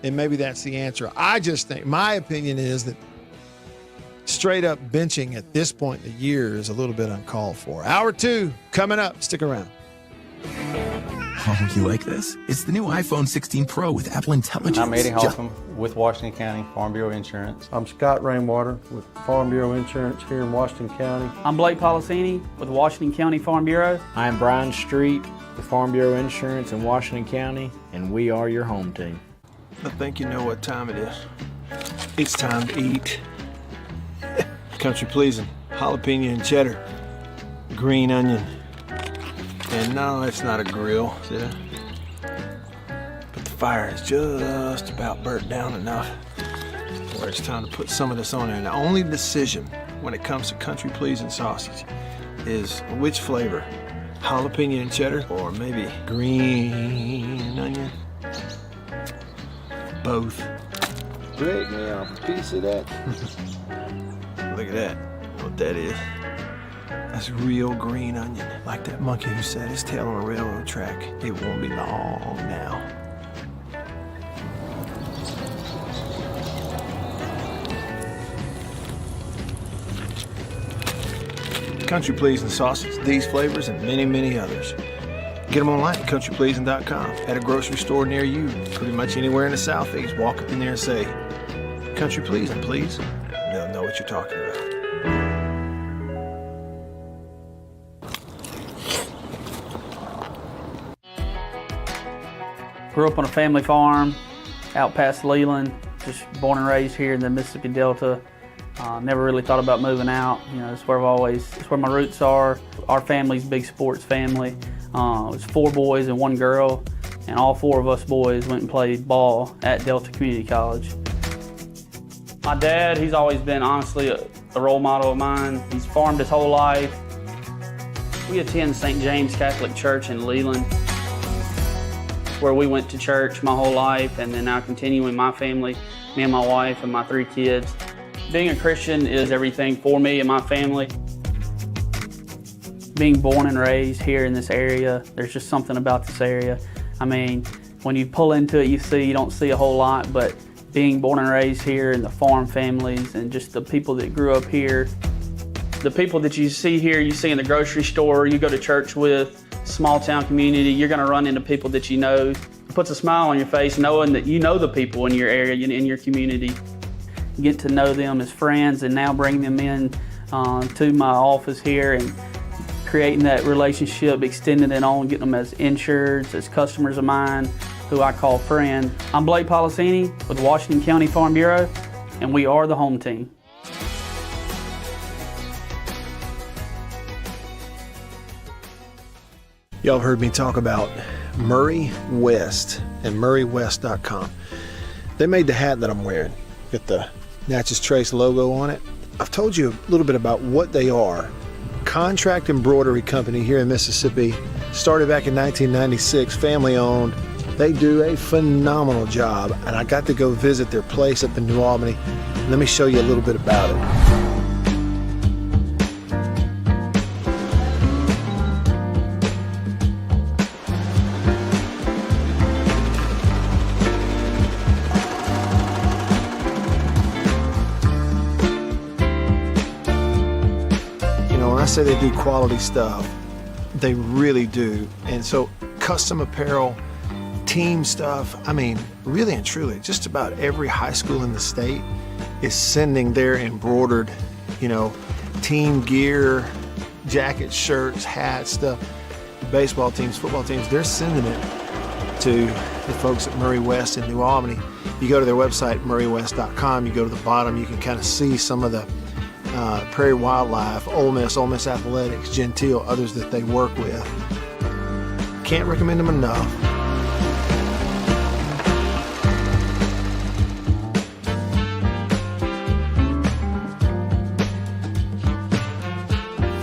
B: And maybe that's the answer. I just think, my opinion is that straight up benching at this point in the year is a little bit uncalled for. Hour 2 coming up. Stick around.
O: Oh, you like this? It's the new iPhone 16 Pro with Apple Intelligence.
H: I'm Eddie Holcomb with Washington County Farm Bureau Insurance.
I: I'm Scott Rainwater with Farm Bureau Insurance here in Washington County.
J: I'm Blake Policini with Washington County Farm Bureau.
K: I'm Brian Street with Farm Bureau Insurance in Washington County, and we are your home team.
L: I think you know what time it is. It's time to eat. Country pleasing, jalapeno and cheddar, green onion. And no, it's not a grill, see that? But the fire is just about burnt down enough where it's time to put some of this on there. And the only decision when it comes to country pleasing sausage is which flavor, jalapeno and cheddar or maybe green onion. Both.
M: Break me off a piece of that.
L: Look at that, what that is. That's real green onion, like that monkey who set his tail on a railroad track. It won't be long now. Country Pleasing sausage, these flavors, and many, many others. Get them online at countrypleasing.com, at a grocery store near you, pretty much anywhere in the Southeast. Walk up in there and say, Country Pleasing, please. They'll know what you're talking about.
J: Grew up on a family farm out past Leland, just born and raised here in the Mississippi Delta. Never really thought about moving out. You know, it's where my roots are. Our family's a big sports family. It was 4 boys and 1 girl, and all 4 of us boys went and played ball at Delta Community College. My dad, he's always been honestly a role model of mine. He's farmed his whole life. We attend St. James Catholic Church in Leland, where we went to church my whole life, and then now continuing my family, me and my wife and my 3 kids. Being a Christian is everything for me and my family. Being born and raised here in this area, there's just something about this area. I mean, when you pull into it, you don't see a whole lot, but being born and raised here in the farm families and just the people that grew up here, the people that you see here, you see in the grocery store, you go to church with, small town community, you're gonna run into people that you know. It puts a smile on your face knowing that you know the people in your area, in your community. Get to know them as friends and now bring them in to my office here and creating that relationship, extending it on, getting them as insureds, as customers of mine, who I call friend. I'm Blake Policini with Washington County Farm Bureau, and we are the home team.
L: Y'all have heard me talk about Murray West and murraywest.com. They made the hat that I'm wearing. Got the Natchez Trace logo on it. I've told you a little bit about what they are. Contract embroidery company here in Mississippi. Started back in 1996, family owned. They do a phenomenal job, and I got to go visit their place up in New Albany. Let me show you a little bit about it. I say they do quality stuff. They really do. And so custom apparel, team stuff, I mean, really and truly, just about every high school in the state is sending their embroidered, team gear, jackets, shirts, hats, stuff. Baseball teams, football teams, they're sending it to the folks at Murray West in New Albany. You go to their website, murraywest.com, you go to the bottom, you can kind of see some of the Prairie Wildlife, Ole Miss Athletics, Gentile, others that they work with. Can't recommend them enough.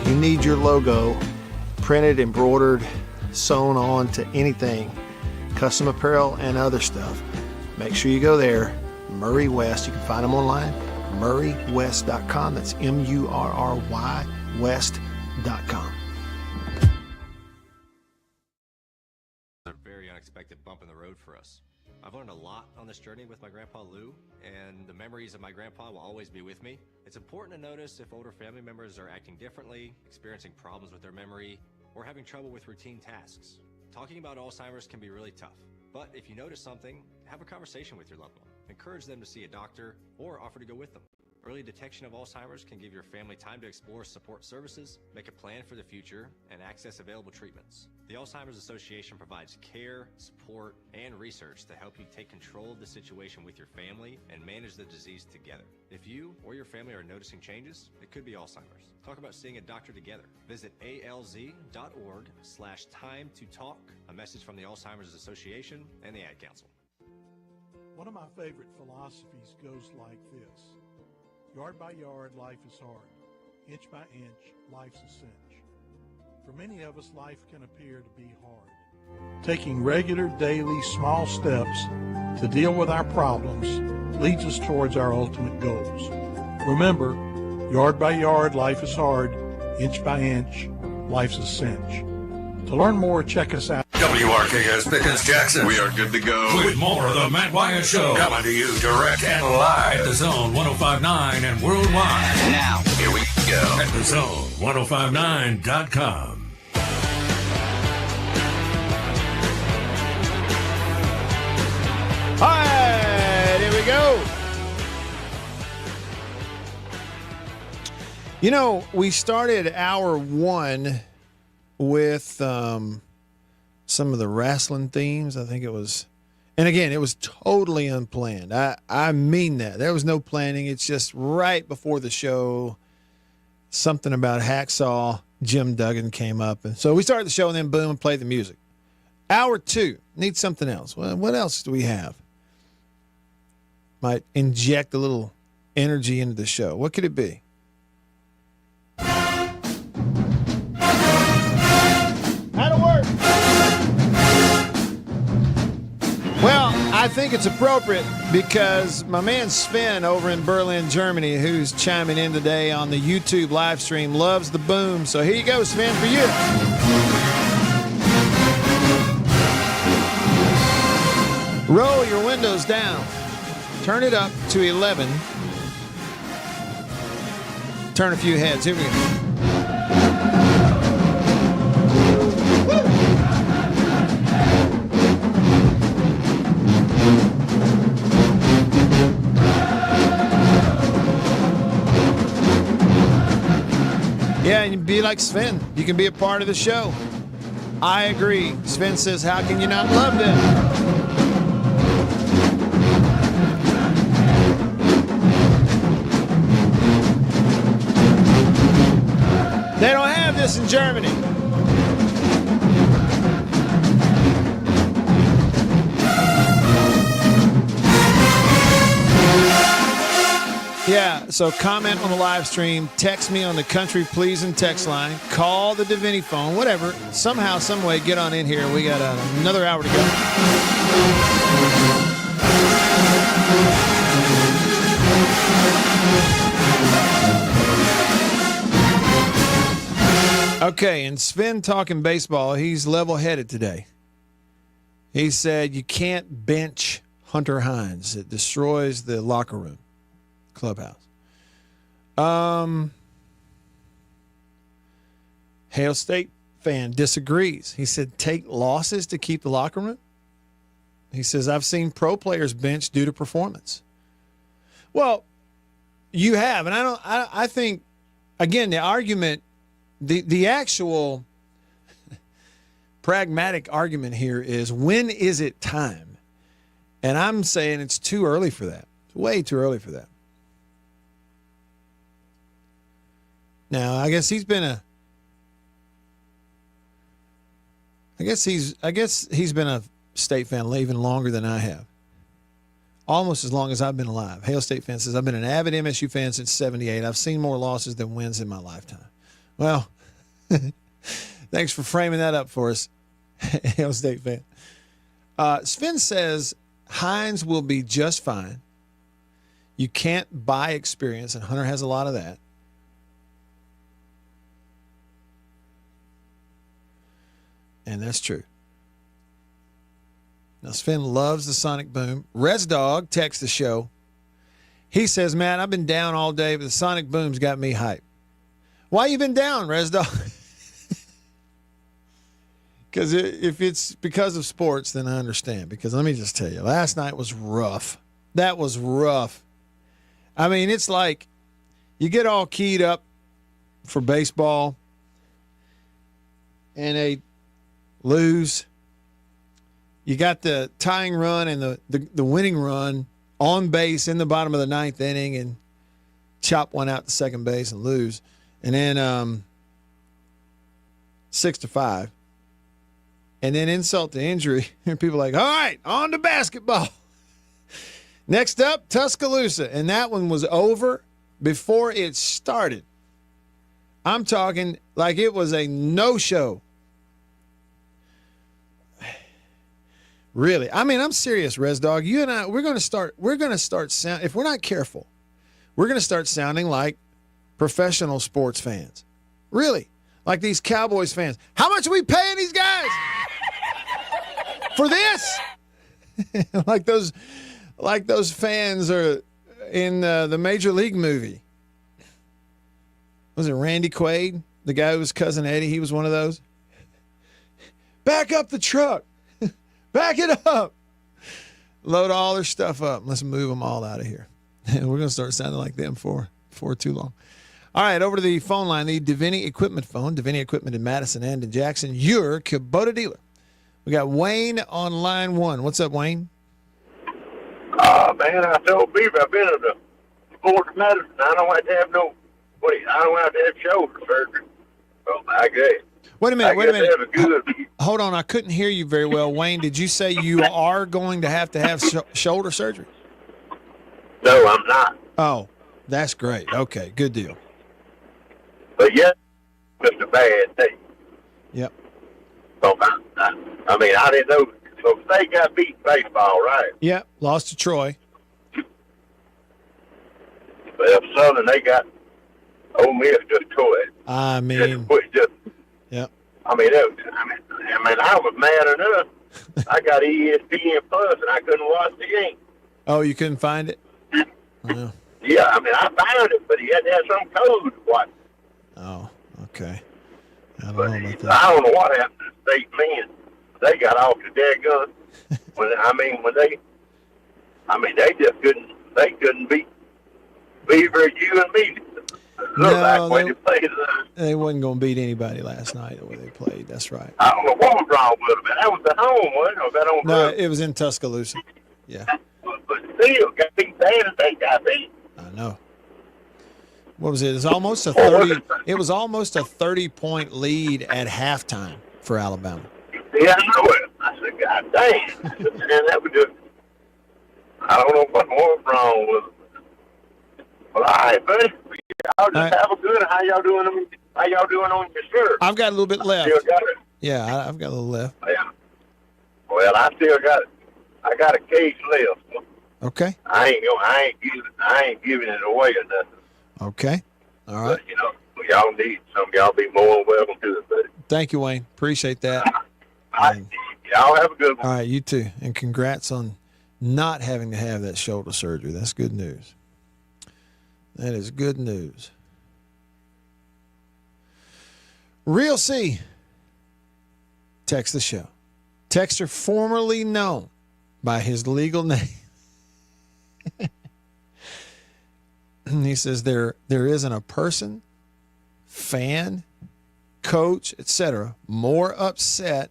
L: If you need your logo printed, embroidered, sewn on to anything, custom apparel and other stuff, make sure you go there. Murray West, you can find them online. murraywest.com. That's MURRY West.com.
P: A very unexpected bump in the road for us. I've learned a lot on this journey with my grandpa Lou, and the memories of my grandpa will always be with me. It's important to notice if older family members are acting differently, experiencing problems with their memory, or having trouble with routine tasks. Talking about Alzheimer's can be really tough, but if you notice something, have a conversation with your loved one. Encourage them to see a doctor or offer to go with them. Early detection of Alzheimer's can give your family time to explore support services, make a plan for the future, and access available treatments. The Alzheimer's Association provides care, support, and research to help you take control of the situation with your family and manage the disease together. If you or your family are noticing changes, it could be Alzheimer's. Talk about seeing a doctor together. Visit alz.org/time to talk. A message from the Alzheimer's Association and the Ad Council.
Q: One of my favorite philosophies goes like this. Yard by yard, life is hard. Inch by inch, life's a cinch. For many of us, life can appear to be hard. Taking regular, daily, small steps to deal with our problems leads us towards our ultimate goals. Remember, yard by yard, life is hard. Inch by inch, life's a cinch. To learn more, check us out.
N: WRKS Pickens Jackson. We are good to go. With more of the Matt Wyatt Show. Coming to you direct and live at the Zone 105.9 and worldwide. Now, here we go. At the Zone 105.9.com.
B: All right, here we go. You know, we started hour one with some of the wrestling themes. I think it was, and again, it was totally unplanned. I mean that. There was no planning. It's just right before the show, something about Hacksaw Jim Duggan came up. And so we started the show and then boom, played the music. Hour two, need something else. Well, what else do we have? Might inject a little energy into the show. What could it be? That'll work. Well, I think it's appropriate because my man Sven over in Berlin, Germany, who's chiming in today on the YouTube live stream, loves the boom. So here you go, Sven, for you. Roll your windows down. Turn it up to 11. Turn a few heads. Here we go. Yeah, and you be like Sven. You can be a part of the show. I agree. Sven says, how can you not love them? They don't have this in Germany. Yeah, so comment on the live stream, text me on the Country Pleasing text line, call the Divinity phone, whatever. Somehow, some way, get on in here. We got another hour to go. Okay, and Sven talking baseball, he's level-headed today. He said you can't bench Hunter Hines. It destroys the locker room, clubhouse. Hail State fan disagrees. He said take losses to keep the locker room. He says I've seen pro players bench due to performance. Well, you have, and I think, again, the argument, the actual pragmatic argument here is when is it time? And I'm saying it's too early for that. It's way too early for that. Now, I guess he's been a State fan even longer than I have. Almost as long as I've been alive. Hail State fan says, I've been an avid MSU fan since 78. I've seen more losses than wins in my lifetime. Well, thanks for framing that up for us, Hail State fan. Sven says Hines will be just fine. You can't buy experience, and Hunter has a lot of that. And that's true. Now, Sven loves the sonic boom. Res Dog texts the show. He says, man, I've been down all day, but the sonic boom's got me hyped. Why you been down, Res Dog? Because if it's because of sports, then I understand. Because let me just tell you, last night was rough. That was rough. I mean, it's like you get all keyed up for baseball and they lose. You got the tying run and the winning run on base in the bottom of the ninth inning and chop one out to second base and lose. And then 6-5. And then insult to injury. And people are like, all right, on to basketball. Next up, Tuscaloosa. And that one was over before it started. I'm talking like it was a no-show. Really. I mean, I'm serious, Res Dog. You and I, we're going to start if we're not careful, we're going to start sounding like professional sports fans. Really. Like these Cowboys fans. How much are we paying these guys for this? like those fans are in the Major League movie. Was it Randy Quaid? The guy who was Cousin Eddie? He was one of those. Back up the truck. Back it up. Load all their stuff up. Let's move them all out of here. And we're going to start sounding like them for too long. All right, over to the phone line, the Davini Equipment phone. Davini Equipment in Madison and in Jackson, your Kubota dealer. We got Wayne on line 1. What's up, Wayne?
R: Man, I told Beaver I've been to the sports medicine. I don't have to have I don't have to have shoulder surgery. Well, I guess.
B: Wait a minute.
R: Good.
B: Hold on, I couldn't hear you very well, Wayne. Did you say you are going to have shoulder surgery?
R: No, I'm not.
B: Oh, that's great. Okay, good deal.
R: But yeah, just a bad day.
B: Yep.
R: So I mean, I didn't know. So they got beat in baseball, right?
B: Yep, lost to Troy.
R: Well, Southern, they got Ole Miss just tore it.
B: I mean, yep.
R: I mean, I was mad enough. I got ESPN Plus, and I couldn't watch the game.
B: Oh, you couldn't find it? Yeah.
R: Yeah, I mean, I found it, but he had to have some code to watch.
B: Oh, okay. I don't know about that.
R: I don't know what happened to the state men. They got off the dead gun. They just couldn't beat Beaver, you and me.
B: They wasn't going to beat anybody last night the way they played. That's right.
R: I don't know what was wrong with them. That was at home, wasn't it? Or that on
B: No, it was in Tuscaloosa. Yeah.
R: But still, got beat bad as they got beat.
B: I know. What was it? It was almost a 30. It was almost a 30-point lead at halftime for Alabama.
R: Yeah, I know it. I said, God dang. And that was just, I don't know what was wrong with it. Well, all right, buddy. Y'all just have a good. How y'all doing on your shirt?
B: I've got a little bit left.
R: Still got it?
B: Yeah, I've got a little left.
R: Yeah. Well, I still got it. I got a case left.
B: Okay.
R: I ain't giving it away or nothing.
B: Okay. All right.
R: But, y'all need some. Y'all be more than welcome to it, buddy.
B: Thank you, Wayne. Appreciate that.
R: Y'all have a good one.
B: All right, you too. And congrats on not having to have that shoulder surgery. That's good news. That is good news. Real C. Text the show. Texter formerly known by his legal name. He says there isn't a person, fan, coach, etc., more upset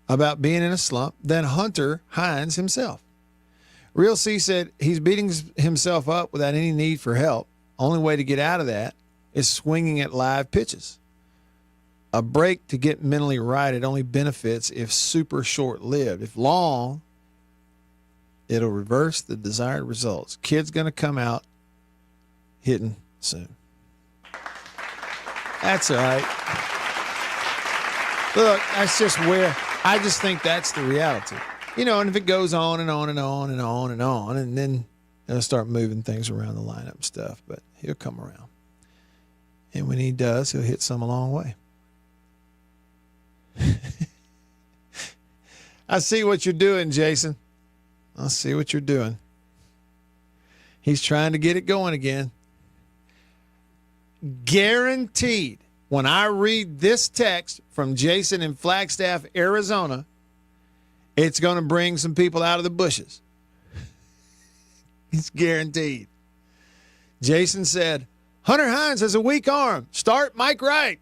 B: about being in a slump than Hunter Hines himself. Real C said he's beating himself up without any need for help. Only way to get out of that is swinging at live pitches. A break to get mentally right, it only benefits if super short-lived. If long, it'll reverse the desired results. Kid's going to come out hitting soon. That's all right. Look, that's just where I just think that's the reality. And if it goes on and on and on and on and on, and then they'll start moving things around the lineup and stuff, but he'll come around. And when he does, he'll hit some a long way. I see what you're doing, Jason. I see what you're doing. He's trying to get it going again. Guaranteed, when I read this text from Jason in Flagstaff, Arizona, it's going to bring some people out of the bushes. It's guaranteed. Jason said, Hunter Hines has a weak arm. Start Mike Wright.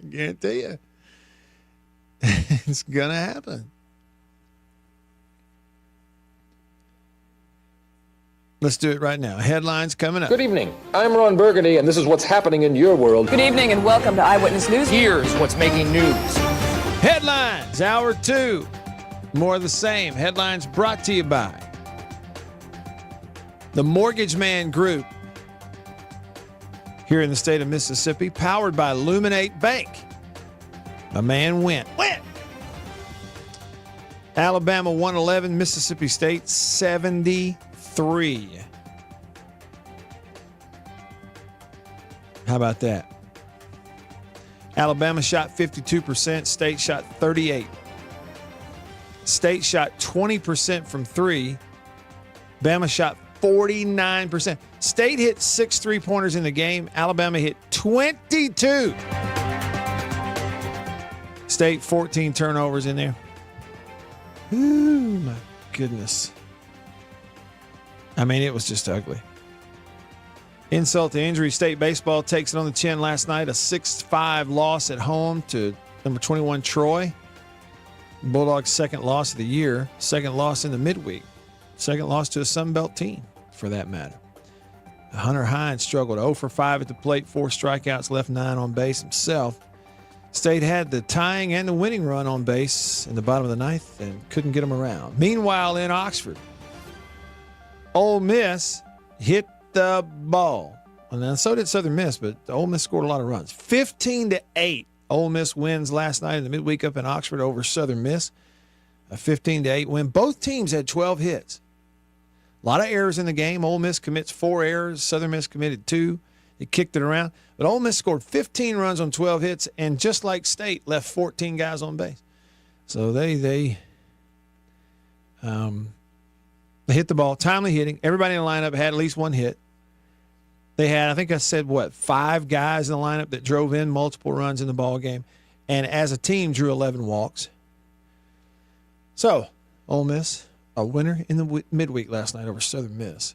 B: Guarantee you. It's going to happen. Let's do it right now. Headlines coming up.
A: Good evening. I'm Ron Burgundy, and this is what's happening in your world.
F: Good evening, and welcome to Eyewitness News.
A: Here's what's making news.
B: Headlines, hour 2. More of the same. Headlines brought to you by the Mortgage Man Group here in the state of Mississippi, powered by Luminate Bank. My man went. Alabama 111, Mississippi State 73. How about that? Alabama shot 52%. State shot 38%. State shot 20% from three. Bama shot 49%. State hit 6 3-pointers in the game. Alabama hit 22. State 14 turnovers in there. Ooh, my goodness. I mean, it was just ugly. Insult to injury. State baseball takes it on the chin last night. A 6-5 loss at home to number 21 Troy. Bulldogs' second loss of the year. Second loss in the midweek. Second loss to a Sun Belt team, for that matter. Hunter Hines struggled 0 for 5 at the plate. 4 strikeouts, left 9 on base himself. State had the tying and the winning run on base in the bottom of the ninth and couldn't get them around. Meanwhile, in Oxford, Ole Miss hit the ball. And so did Southern Miss, but Ole Miss scored a lot of runs. 15-8. Ole Miss wins last night in the midweek up in Oxford over Southern Miss. A 15-8 win. Both teams had 12 hits. A lot of errors in the game. Ole Miss commits 4 errors. Southern Miss committed 2. He kicked it around. But Ole Miss scored 15 runs on 12 hits, and just like State, left 14 guys on base. So they hit the ball. Timely hitting. Everybody in the lineup had at least one hit. They had, I think I said, 5 guys in the lineup that drove in multiple runs in the ball game, and as a team drew 11 walks. So, Ole Miss, a winner in the midweek last night over Southern Miss.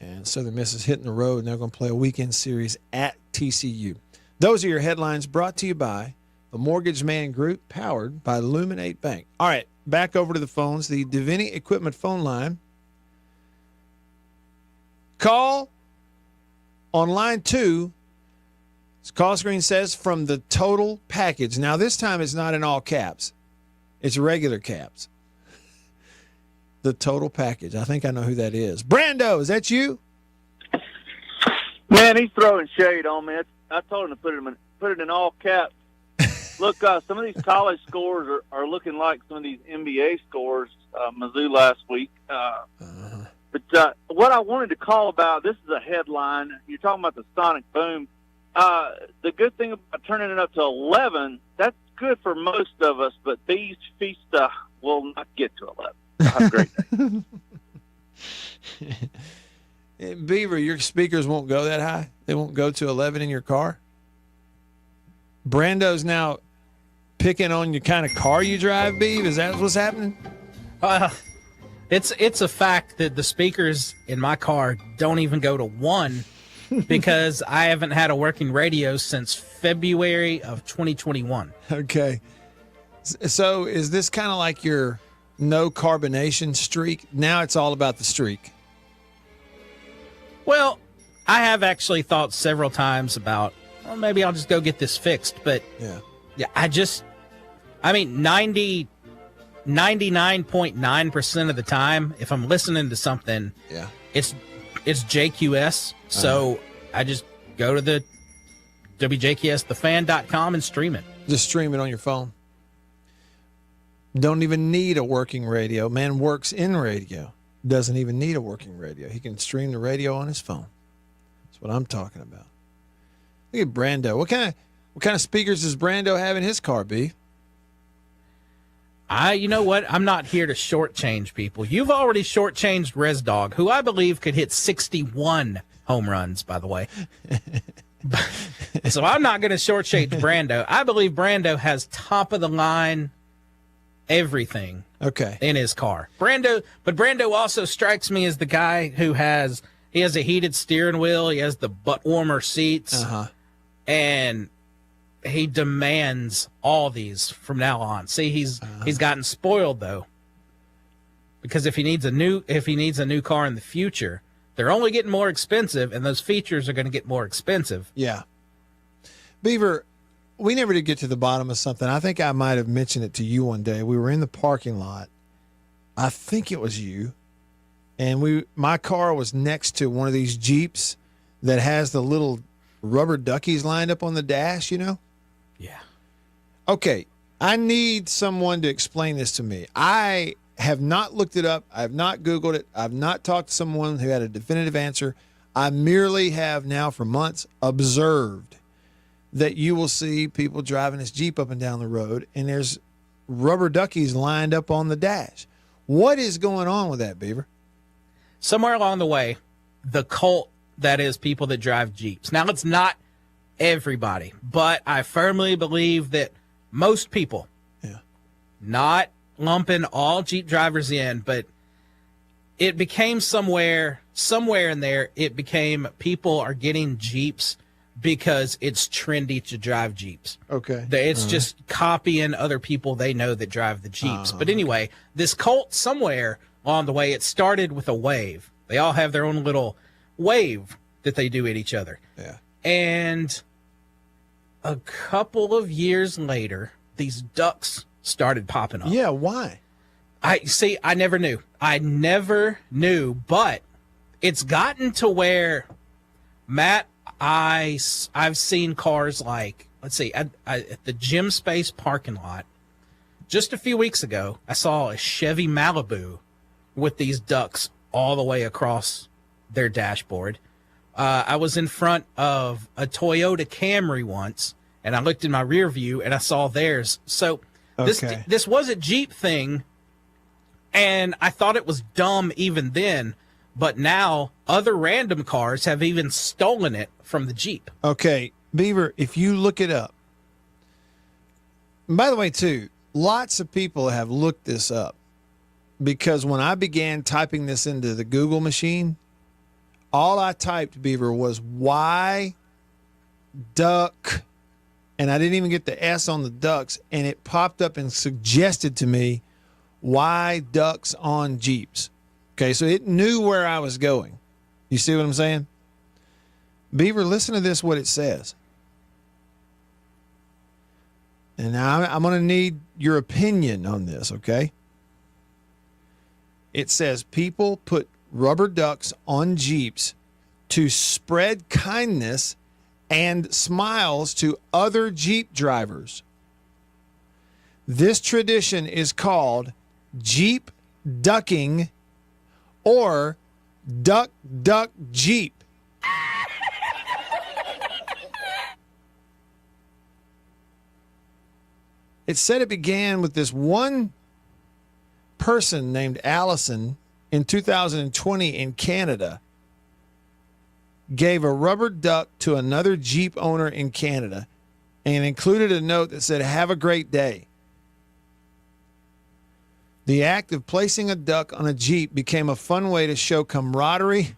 B: And Southern Miss is hitting the road, and they're going to play a weekend series at TCU. Those are your headlines brought to you by the Mortgage Man Group, powered by Luminate Bank. All right, back over to the phones. The Davini Equipment phone line. Call on line 2. This call screen says from the total package. Now, this time it's not in all caps. It's regular caps. The total package. I think I know who that is. Brando, is that you?
S: Man, he's throwing shade on me. I told him to put it in all caps. Look, some of these college scores are looking like some of these NBA scores. Mizzou last week. But what I wanted to call about, this is a headline. You're talking about the sonic boom. The good thing about turning it up to 11, that's good for most of us, but these feast will not get to 11. Have a great day.
B: Beaver, your speakers won't go that high? They won't go to 11 in your car? Brando's now picking on your kind of car you drive, Beav? Is that what's happening?
E: It's a fact that the speakers in my car don't even go to 1 because I haven't had a working radio since February of 2021.
B: Okay. So is this kind of like your no carbonation streak? Now it's all about the streak.
E: Well, I have actually thought several times about, well, maybe I'll just go get this fixed. But yeah, I mean, 99.9% of the time, if I'm listening to something, it's JQS. So I just go to the WJQSthefan.com and stream it.
B: Just stream it on your phone. Don't even need a working radio. Man works in radio. Doesn't even need a working radio. He can stream the radio on his phone. That's what I'm talking about. Look at Brando. What kind of speakers does Brando have in his car, B?
E: You know what? I'm not here to shortchange people. You've already shortchanged Rez Dog, who I believe could hit 61 home runs, by the way. So I'm not going to shortchange Brando. I believe Brando has top of the line everything in his car. Brando also strikes me as the guy who has a heated steering wheel, he has the butt warmer seats, and he demands all these from now on. See, he's gotten spoiled though, because if he needs a new car in the future, they're only getting more expensive, and those features are going to get more expensive.
B: Yeah, Beaver. We never did get to the bottom of something. I think I might have mentioned it to you one day. We were in the parking lot. I think it was you. And my car was next to one of these Jeeps that has the little rubber duckies lined up on the dash, you know?
E: Yeah.
B: Okay. I need someone to explain this to me. I have not looked it up. I have not Googled it. I've not talked to someone who had a definitive answer. I merely have now for months observed that you will see people driving this Jeep up and down the road, and there's rubber duckies lined up on the dash. What is going on with that, Beaver?
E: Somewhere along the way, the cult that is people that drive Jeeps. Now, it's not everybody, but I firmly believe that most people, not lumping all Jeep drivers in, but it became somewhere in there, it became people are getting Jeeps because it's trendy to drive Jeeps.
B: Okay.
E: It's just copying other people they know that drive the Jeeps. But anyway, this cult somewhere along the way, it started with a wave. They all have their own little wave that they do at each other.
B: Yeah.
E: And a couple of years later, these ducks started popping up.
B: Yeah, why?
E: I never knew, but it's gotten to where, Matt, I've seen cars like, let's see, at the Gym Space parking lot, just a few weeks ago, I saw a Chevy Malibu with these ducks all the way across their dashboard. I was in front of a Toyota Camry once, and I looked in my rear view, and I saw theirs. So this was a Jeep thing, and I thought it was dumb even then, but now other random cars have even stolen it from the Jeep.
B: Okay, Beaver, if you look it up, and by the way, too, lots of people have looked this up, because when I began typing this into the Google machine, all I typed, Beaver, was why duck, and I didn't even get the S on the ducks, and it popped up and suggested to me why ducks on Jeeps. Okay, so it knew where I was going. You see what I'm saying? Beaver, listen to this, what it says. And now I'm going to need your opinion on this, okay? It says people put rubber ducks on Jeeps to spread kindness and smiles to other Jeep drivers. This tradition is called Jeep ducking or duck duck Jeep. It said it began with this one person named Allison in 2020 in Canada gave a rubber duck to another Jeep owner in Canada and included a note that said, "Have a great day." The act of placing a duck on a Jeep became a fun way to show camaraderie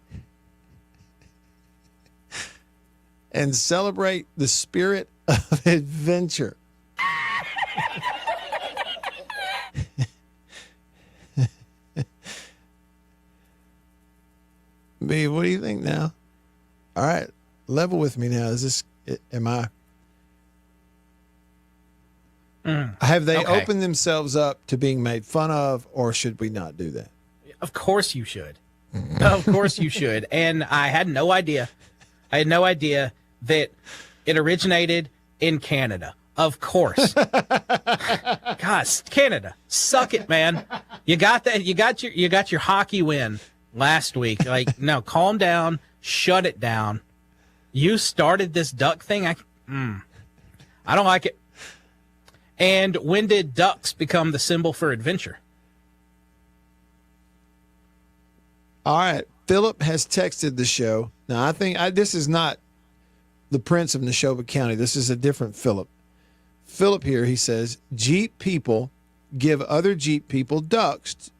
B: and celebrate the spirit of adventure. B, what do you think now? All right, level with me now. Is this, am I? Have they opened themselves up to being made fun of, or should we not do that?
E: Of course you should. Of course you should. And I had no idea. I had no idea that it originated in Canada. Of course. Gosh, Canada, suck it, man. You got that. You got your hockey win last week. Like, no, calm down. Shut it down. You started this duck thing. I don't like it. And when did ducks become the symbol for adventure?
B: All right. Philip has texted the show. Now, I think this is not the Prince of Neshoba County. This is a different Philip. Philip here, he says, Jeep people give other Jeep people ducks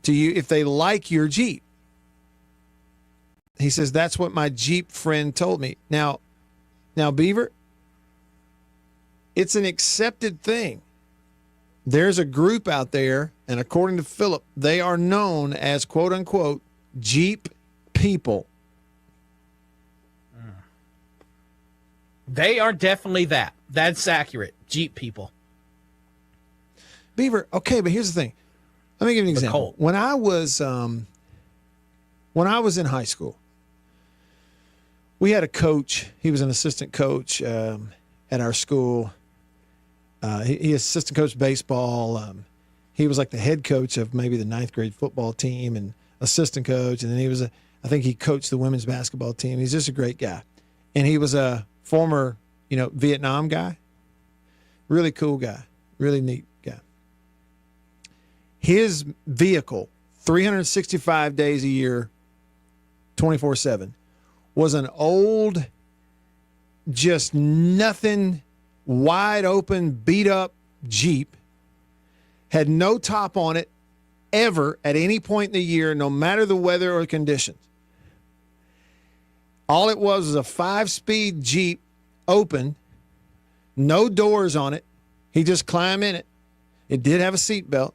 B: to you if they like your Jeep. He says, that's what my Jeep friend told me. Now, Beaver, it's an accepted thing. There's a group out there, and according to Philip, they are known as, quote unquote, Jeep people.
E: They are definitely that. That's accurate. Jeep people.
B: Beaver, okay, but here's the thing. Let me give you an example. When I was in high school, we had a coach. He was an assistant coach at our school. He assistant coached baseball. He was like the head coach of maybe the 9th grade football team and assistant coach. And then he was I think he coached the women's basketball team. He's just a great guy. And he was a former, Vietnam guy. Really cool guy. Really neat guy. His vehicle, 365 days a year, 24/7, was an old, just nothing, wide open, beat up Jeep. Had no top on it ever at any point in the year, no matter the weather or conditions. All it was a 5-speed Jeep, open, no doors on it. He just climbed in it. It did have a seat belt.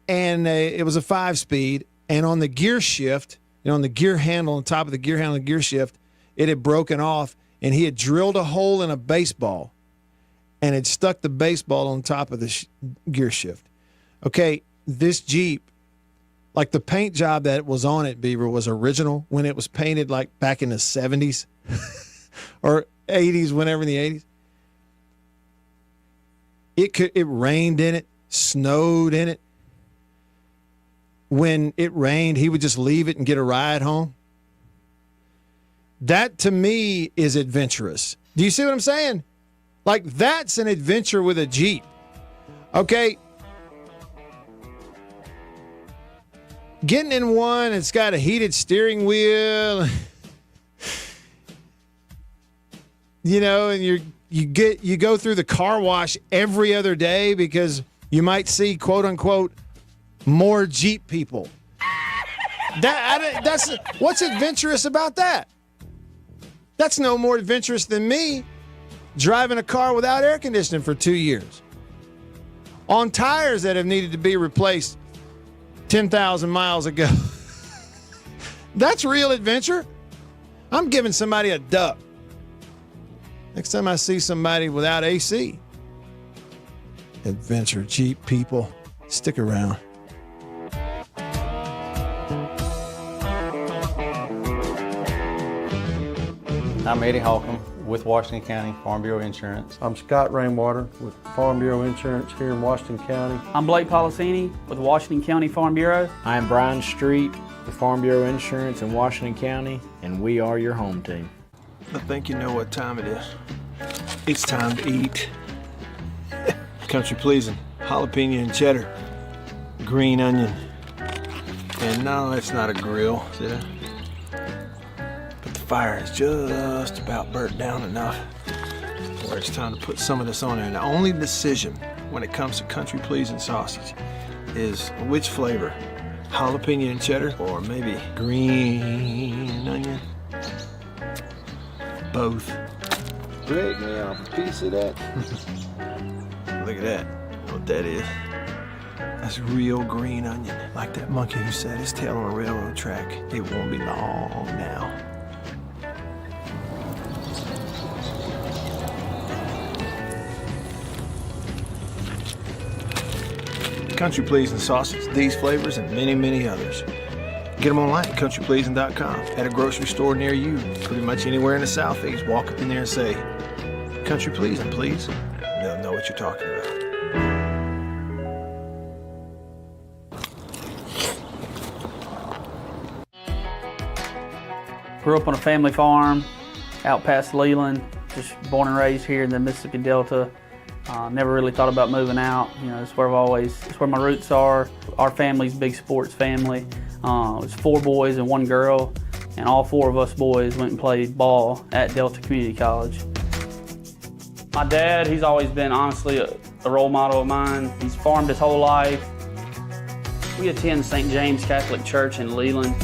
B: And it was a 5-speed. And on the gear shift, on the gear handle, on top of the gear handle and gear shift, it had broken off, and he had drilled a hole in a baseball and had stuck the baseball on top of the gear shift. Okay, this Jeep, like the paint job that was on it, Beaver, was original when it was painted like back in the 70s or 80s, whenever in the 80s. It rained in it, snowed in it. When it rained, he would just leave it and get a ride home. That, to me, is adventurous. Do you see what I'm saying? Like, that's an adventure with a Jeep. Okay? Getting in one, it's got a heated steering wheel. And you go through the car wash every other day because you might see, quote unquote, more Jeep people. That's what's adventurous about that? That's no more adventurous than me driving a car without air conditioning for 2 years on tires that have needed to be replaced 10,000 miles ago. That's real adventure. I'm giving somebody a duck next time I see somebody without AC. Adventure Jeep people, stick around.
H: I'm 𝐷𝐸𝐬𝐬𝐢𝐬𝐢𝐬𝐢 with Washington County Farm Bureau Insurance.
I: I'm Scott Rainwater with Farm Bureau Insurance here in Washington County.
J: I'm Blake Policini with Washington County Farm Bureau.
K: I am Brian Street with Farm Bureau Insurance in Washington County, and we are your home team.
L: I think you know what time it is. It's time to eat. Country pleasing, jalapeno and cheddar, green onion. And no, it's not a grill, see that? But the fire is just about burnt down enough where it's time to put some of this on there. And the only decision when it comes to country pleasing sausage is which flavor, jalapeno and cheddar or maybe green onion. Both.
M: Break me off a piece of that.
L: Look at that. You know what that is? That's real green onion. Like that monkey who set his tail on a railroad track. It won't be long now. Country Pleasing sausage, these flavors, and many, many others. Get them online at countrypleasing.com. At a grocery store near you, pretty much anywhere in the Southeast. Walk up in there and say, Country Pleasing, please. They'll know what you're talking about.
J: Grew up on a family farm out past Leland, just born and raised here in the Mississippi Delta. Never really thought about moving out. It's where it's where my roots are. Our family's a big sports family. It was 4 boys and 1 girl, and all 4 of us boys went and played ball at Delta Community College. My dad, he's always been honestly a role model of mine. He's farmed his whole life. We attend St. James Catholic Church in Leland,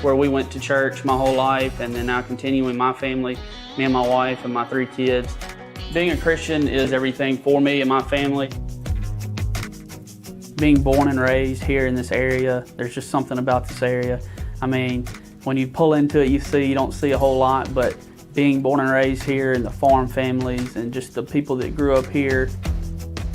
J: where we went to church my whole life, and then now continuing my family, me and my wife and my 3 kids. Being a Christian is everything for me and my family. Being born and raised here in this area, there's just something about this area. I mean, when you pull into it, you don't see a whole lot, but being born and raised here in the farm families and just the people that grew up here,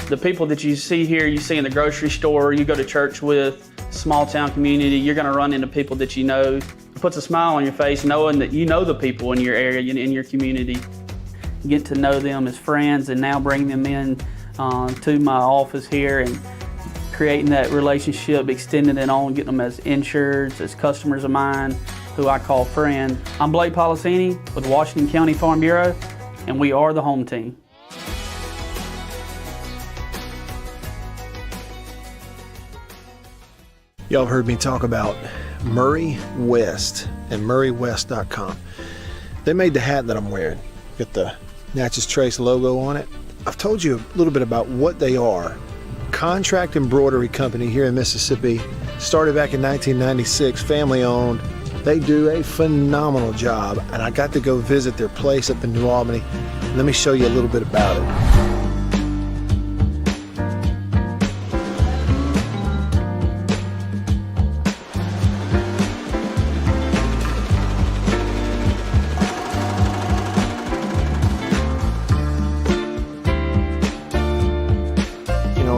J: the people that you see here, you see in the grocery store, you go to church with, small town community, you're gonna run into people that you know. It puts a smile on your face knowing that you know the people in your area, in your community. Get to know them as friends and now bring them in to my office here and creating that relationship, extending it on, getting them as insureds, as customers of mine, who I call friend. I'm Blake Policini with Washington County Farm Bureau, and we are the home team.
L: Y'all have heard me talk about Murray West and MurrayWest.com. They made the hat that I'm wearing. Got the Natchez Trace logo on it. I've told you a little bit about what they are. Contract embroidery company here in Mississippi. Started back in 1996, family owned. They do a phenomenal job, and I got to go visit their place up in New Albany. Let me show you a little bit about it.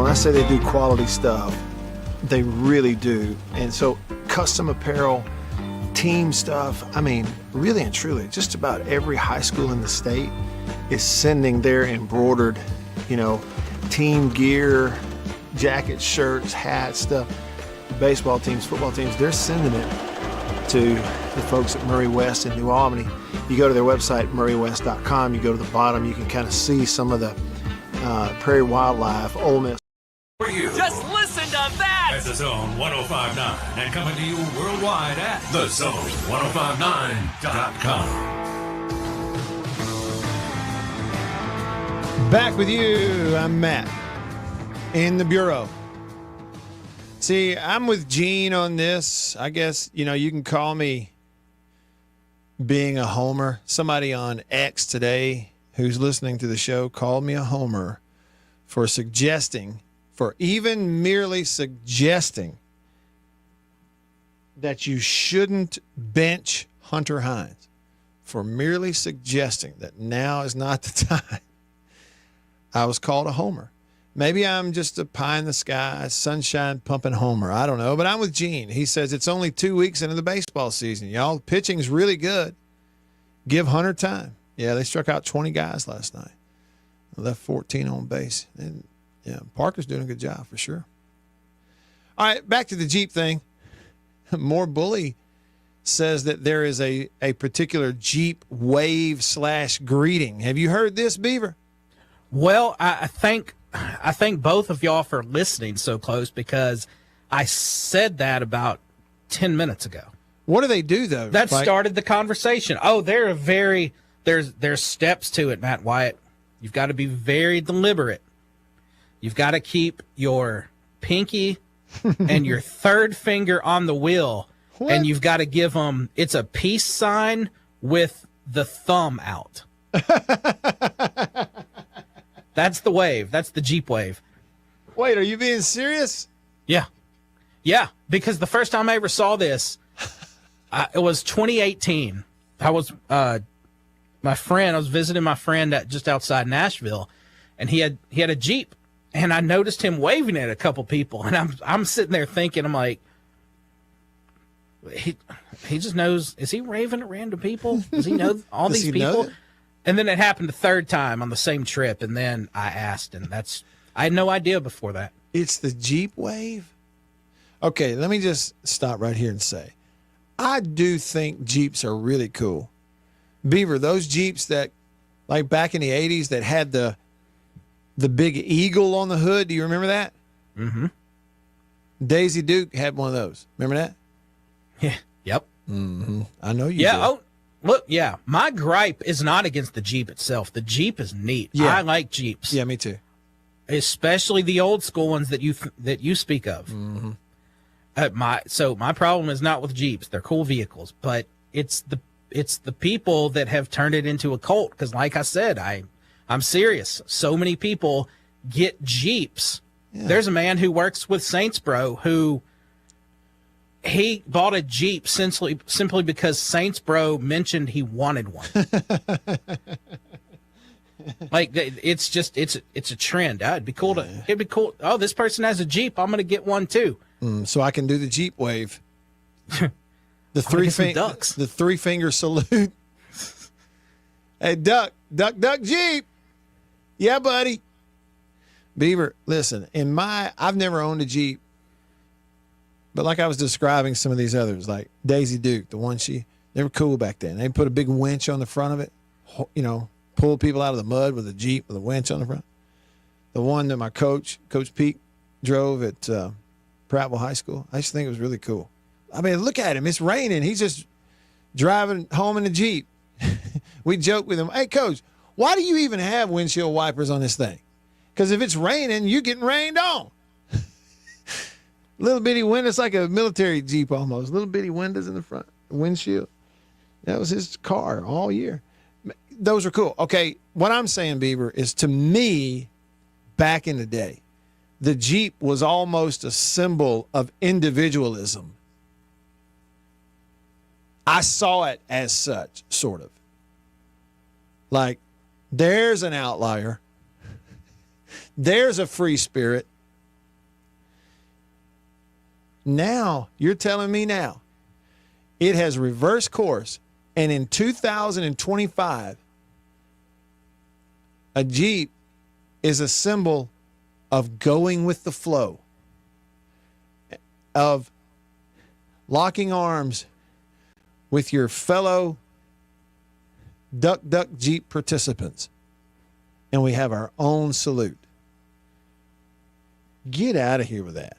L: I say they do quality stuff. They really do. And so custom apparel, team stuff, I mean, really and truly, just about every high school in the state is sending their embroidered, team gear, jackets, shirts, hats, stuff. Baseball teams, football teams, they're sending it to the folks at Murray West in New Albany. You go to their website, MurrayWest.com, you go to the bottom, you can kind of see some of the prairie wildlife, Ole Miss.
N: For you.
C: Just listen to that!
N: At The Zone 105.9 and coming to you worldwide at TheZone1059.com.
L: Back with you, I'm Matt in the Bureau. See, I'm with Gene on this. I guess, you can call me being a homer. Somebody on X today who's listening to the show called me a homer for even merely suggesting that you shouldn't bench Hunter Hines, for merely suggesting that now is not the time. I was called a homer. Maybe I'm just a pie in the sky, sunshine pumping homer. I don't know, but I'm with Gene. He says it's only 2 weeks into the baseball season. Y'all, pitching's really good. Give Hunter time. Yeah, they struck out 20 guys last night. Left 14 on base. And yeah, Parker's doing a good job for sure. All right, back to the Jeep thing. More Bully says that there is a particular Jeep wave / greeting. Have you heard this, Beaver?
E: Well, I thank both of y'all for listening so close, because I said that about 10 minutes ago.
L: What do they do, though?
E: That started the conversation. Oh, there's steps to it, Matt Wyatt. You've got to be very deliberate. You've got to keep your pinky and your third finger on the wheel, and you've got to give them, it's a peace sign with the thumb out. That's the wave. That's the Jeep wave.
L: Wait, are you being serious?
E: Yeah. Yeah, because the first time I ever saw this, it was 2018. I was visiting my friend just outside Nashville, and he had a Jeep. And I noticed him waving at a couple people, and I'm sitting there thinking, I'm like, he just knows. Is he waving at random people? Does he know all these people? And then it happened the third time on the same trip, and then I asked, and I had no idea before that.
L: It's the Jeep wave? Okay, let me just stop right here and say, I do think Jeeps are really cool. Beaver, those Jeeps that, like back in the 80s, that had the big eagle on the hood. Do you remember that?
E: Mm-hmm.
L: Daisy Duke had one of those. Remember that?
E: Yeah. Yep.
L: Mm-hmm. I know you do.
E: Oh, look, yeah. My gripe is not against the Jeep itself. The Jeep is neat.
L: Yeah.
E: I like Jeeps.
L: Yeah, me too.
E: Especially the old school ones that you speak of.
L: Mm-hmm.
E: My problem is not with Jeeps. They're cool vehicles, but it's the people that have turned it into a cult. Because like I said, I'm serious. So many people get Jeeps. Yeah. There's a man who works with Saints Bro who he bought a Jeep simply because Saints Bro mentioned he wanted one. Like it's a trend. It'd be cool it'd be cool. Oh, this person has a Jeep. I'm going to get one too.
L: So I can do the Jeep wave. The three finger salute. Hey, duck, Jeep. Yeah, buddy.
B: Beaver, listen, I've never owned a Jeep, but like I was describing some of these others, like Daisy Duke, they were cool back then. They put a big winch on the front of it, pull people out of the mud with a Jeep with a winch on the front. The one that my Coach Peak, drove at Prattville High School, I just think it was really cool. I mean, look at him. It's raining. He's just driving home in a Jeep. We joke with him, hey, Coach, why do you even have windshield wipers on this thing? Because if it's raining, you're getting rained on. Little bitty window. It's like a military Jeep almost. Little bitty windows in the front, windshield. That was his car all year. Those are cool. Okay, what I'm saying, Beaver, is to me, back in the day, the Jeep was almost a symbol of individualism. I saw it as such, sort of. Like, there's an outlier. There's a free spirit. Now, you're telling me now, it has reversed course, and in 2025, a Jeep is a symbol of going with the flow, of locking arms with your fellow Duck Jeep participants, and we have our own salute. Get out of here with that.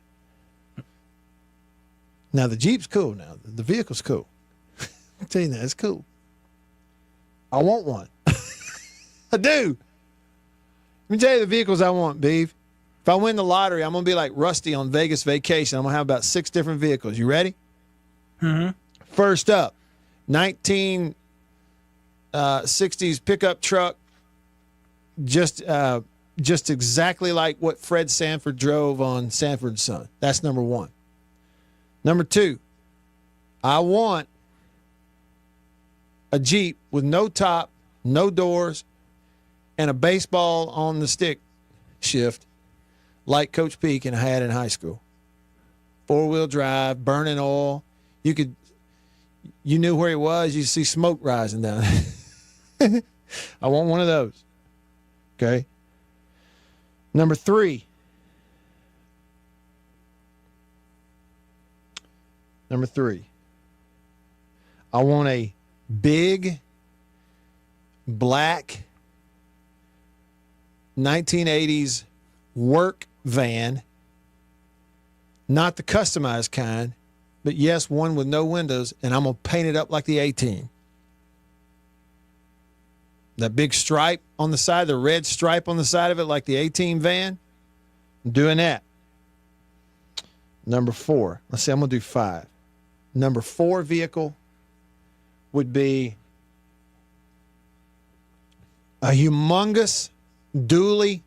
B: Now, the Jeep's cool now. The vehicle's cool. I'm telling you that, it's cool. I want one. I do. Let me tell you the vehicles I want, Beef. If I win the lottery, I'm going to be like Rusty on Vegas Vacation. I'm going to have about 6 different vehicles. You ready?
E: Mm-hmm.
B: First up, 1960s pickup truck, just exactly like what Fred Sanford drove on Sanford and Son. That's number one. Number two, I want a Jeep with no top, no doors, and a baseball on the stick shift like Coach Peak and I had in high school. 4-wheel drive, burning oil. You knew where he was. You see smoke rising down. I want one of those. Okay. Number three. I want a big black 1980s work van, not the customized kind, but yes, one with no windows, and I'm going to paint it up like the A-Team. That big stripe on the side, the red stripe on the side of it like the A-Team van, I'm doing that. Number four. Let's see, I'm going to do 5. Number 4 vehicle would be a humongous dually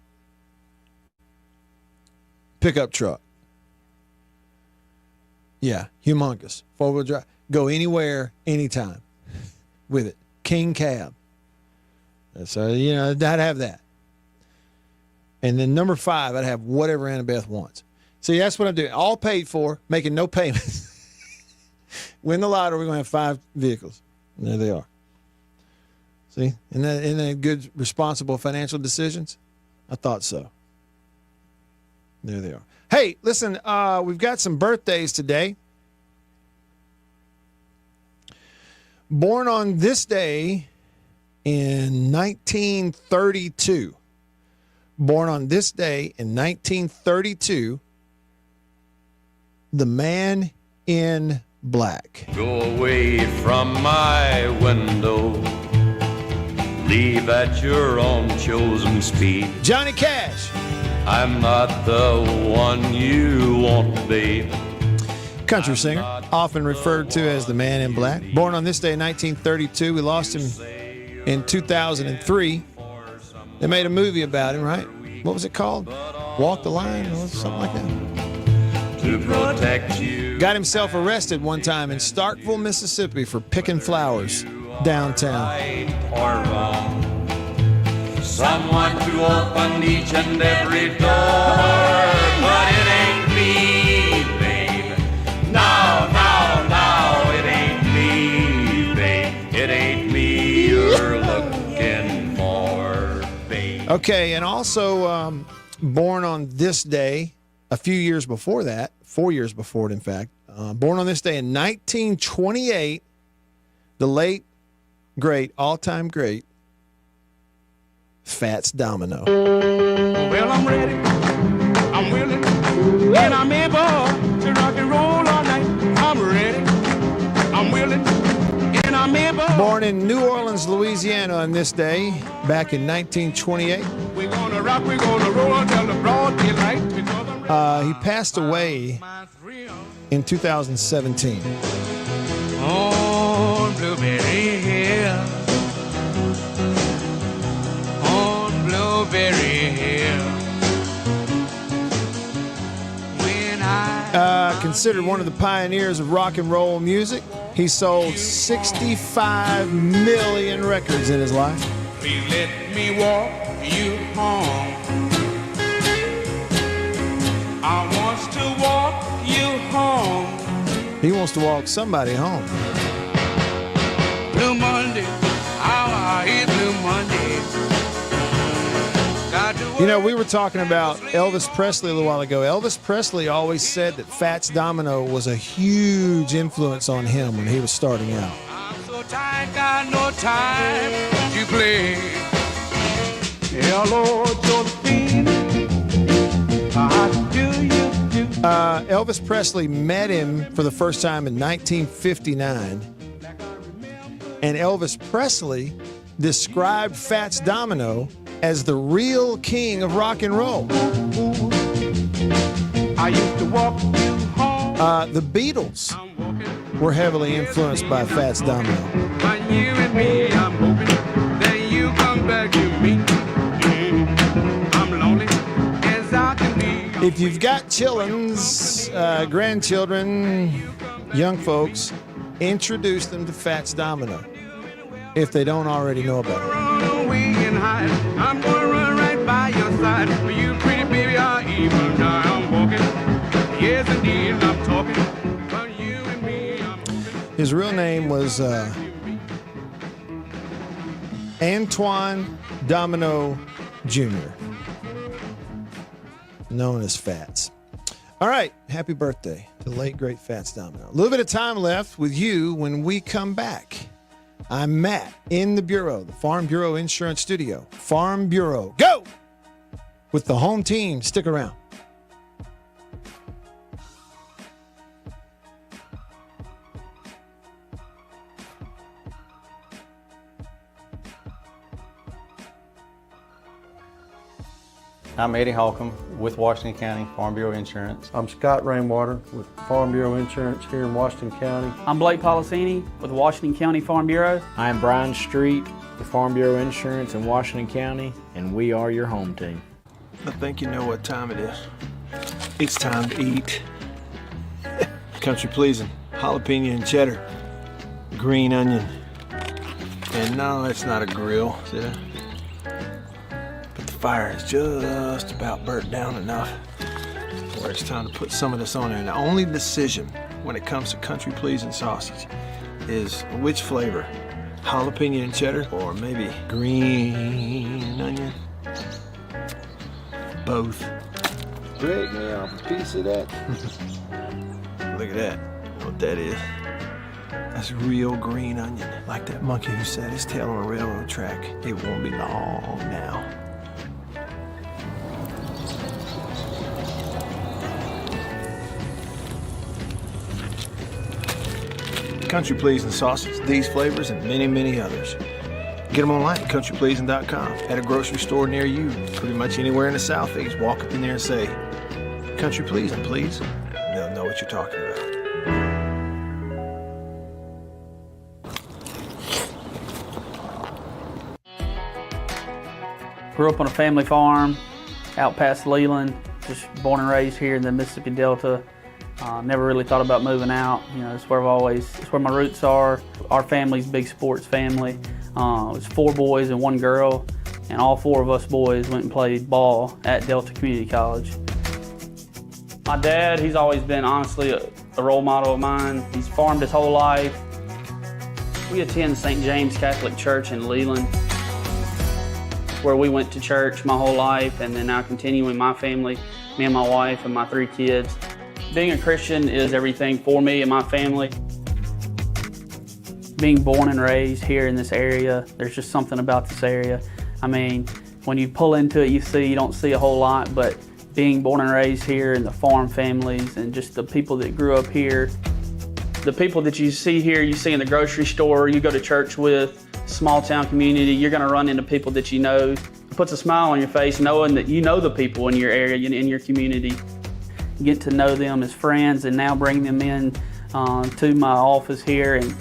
B: pickup truck. Yeah, humongous. 4-wheel drive. Go anywhere, anytime with it. King cab. So, I'd have that. And then number 5, I'd have whatever Annabeth wants. See, that's what I'm doing. All paid for, making no payments. Win the lottery, we're going to have 5 vehicles. And there they are. See? Isn't that good, responsible financial decisions? I thought so. There they are. Hey, listen, we've got some birthdays today. Born on this day in 1932. Born on this day in 1932, the Man in Black.
T: Go away from my window. Leave at your own chosen speed.
B: Johnny Cash.
T: I'm not the one you want, babe.
B: Country singer, often referred to as the Man in Black. Born on this day in 1932. We lost him in 2003. They made a movie about him, right? What was it called? Walk the Line or something like that?
T: To protect you.
B: Got himself arrested one time in Starkville, Mississippi for picking flowers downtown.
T: Right or wrong. Someone to open each and every door. But it ain't me, babe. No, it ain't me, babe. It ain't me you're looking for, babe.
B: Okay, and also born on this day, a few years before that, 4 years before it, in fact. Born on this day in 1928, the late, great, all-time great, Fats Domino.
C: Well, I'm ready, I'm willing, and I'm able to rock and roll all night. I'm ready, I'm willing, and I'm able.
B: Born in New Orleans, Louisiana on this day, back in 1928.
C: We're gonna rock, we're gonna roll till the broad daylight.
B: He passed away in 2017.
C: On Blueberry Hill, on Blueberry Hill. When
B: Considered one of the pioneers of rock and roll music, he sold 65 million records in his life.
C: Please let me walk you home. I want to walk you home.
B: He wants to walk somebody home.
C: Blue Monday, how I hate Blue Monday.
B: You know, we were talking about Elvis Presley a little while ago. Elvis Presley always said that Fats Domino was a huge influence on him when he was starting out.
C: I'm so tired, got no time to play. Hello, Josephine, how do you do?
B: Elvis Presley met him for the first time in 1959. And Elvis Presley described Fats Domino as the real king of rock and roll.
C: I used to walk you home.
B: The Beatles were heavily influenced by Fats Domino.
C: When you and me, I'm hoping that you come back to me. I'm lonely as I can be.
B: If you've got children's, grandchildren, young folks, introduce them to Fats Domino if they don't already know about it.
C: I'm gonna run right by your side. For you, pretty baby, I even die. I'm walking. Yes, indeed, I'm talking. For you and me, I'm walking.
B: His real name was Antoine Domino Jr., known as Fats. All right, happy birthday to the late, great Fats Domino. A little bit of time left with you when we come back. I'm Matt in the Bureau, the Farm Bureau Insurance Studio. Farm Bureau, go! With the home team, stick around.
H: I'm Eddie Holcomb with Washington County Farm Bureau Insurance.
I: I'm Scott Rainwater with Farm Bureau Insurance here in Washington County.
J: I'm Blake Policini with Washington County Farm Bureau.
K: I'm Brian Street with Farm Bureau Insurance in Washington County, and we are your home team.
L: I think you know what time it is. It's time to eat. Country pleasing, jalapeno and cheddar, green onion. And no, it's not a grill, see that? But the fire is just about burnt down enough where it's time to put some of this on there. And the only decision when it comes to country pleasing sausage is which flavor, jalapeno and cheddar or maybe green onion. Both.
M: Break me off a piece of that.
L: Look at that. What that is. That's real green onion. Like that monkey who set his tail on a railroad track. It won't be long now. Country Pleasing sausage, these flavors, and many, many others. Get them online at countrypleasing.com. At a grocery store near you, pretty much anywhere in the Southeast. Walk up in there and say, Country Pleasing, please. They'll know what you're talking about.
J: Grew up on a family farm out past Leland, just born and raised here in the Mississippi Delta. Never really thought about moving out. You know, it's where my roots are. Our family's a big sports family. It was 4 boys and 1 girl, and all 4 of us boys went and played ball at Delta Community College. My dad, he's always been honestly a role model of mine. He's farmed his whole life. We attend St. James Catholic Church in Leland. where we went to church my whole life, and then now continuing my family, me and my wife and my 3 kids. Being a Christian is everything for me and my family. Being born and raised here in this area, there's just something about this area. I mean, when you pull into it, you don't see a whole lot, but being born and raised here and the farm families and just the people that grew up here, the people that you see here, you see in the grocery store, you go to church with, small town community, you're gonna run into people that you know. It puts a smile on your face knowing that you know the people in your area, in your community. Get to know them as friends and now bring them in to my office here and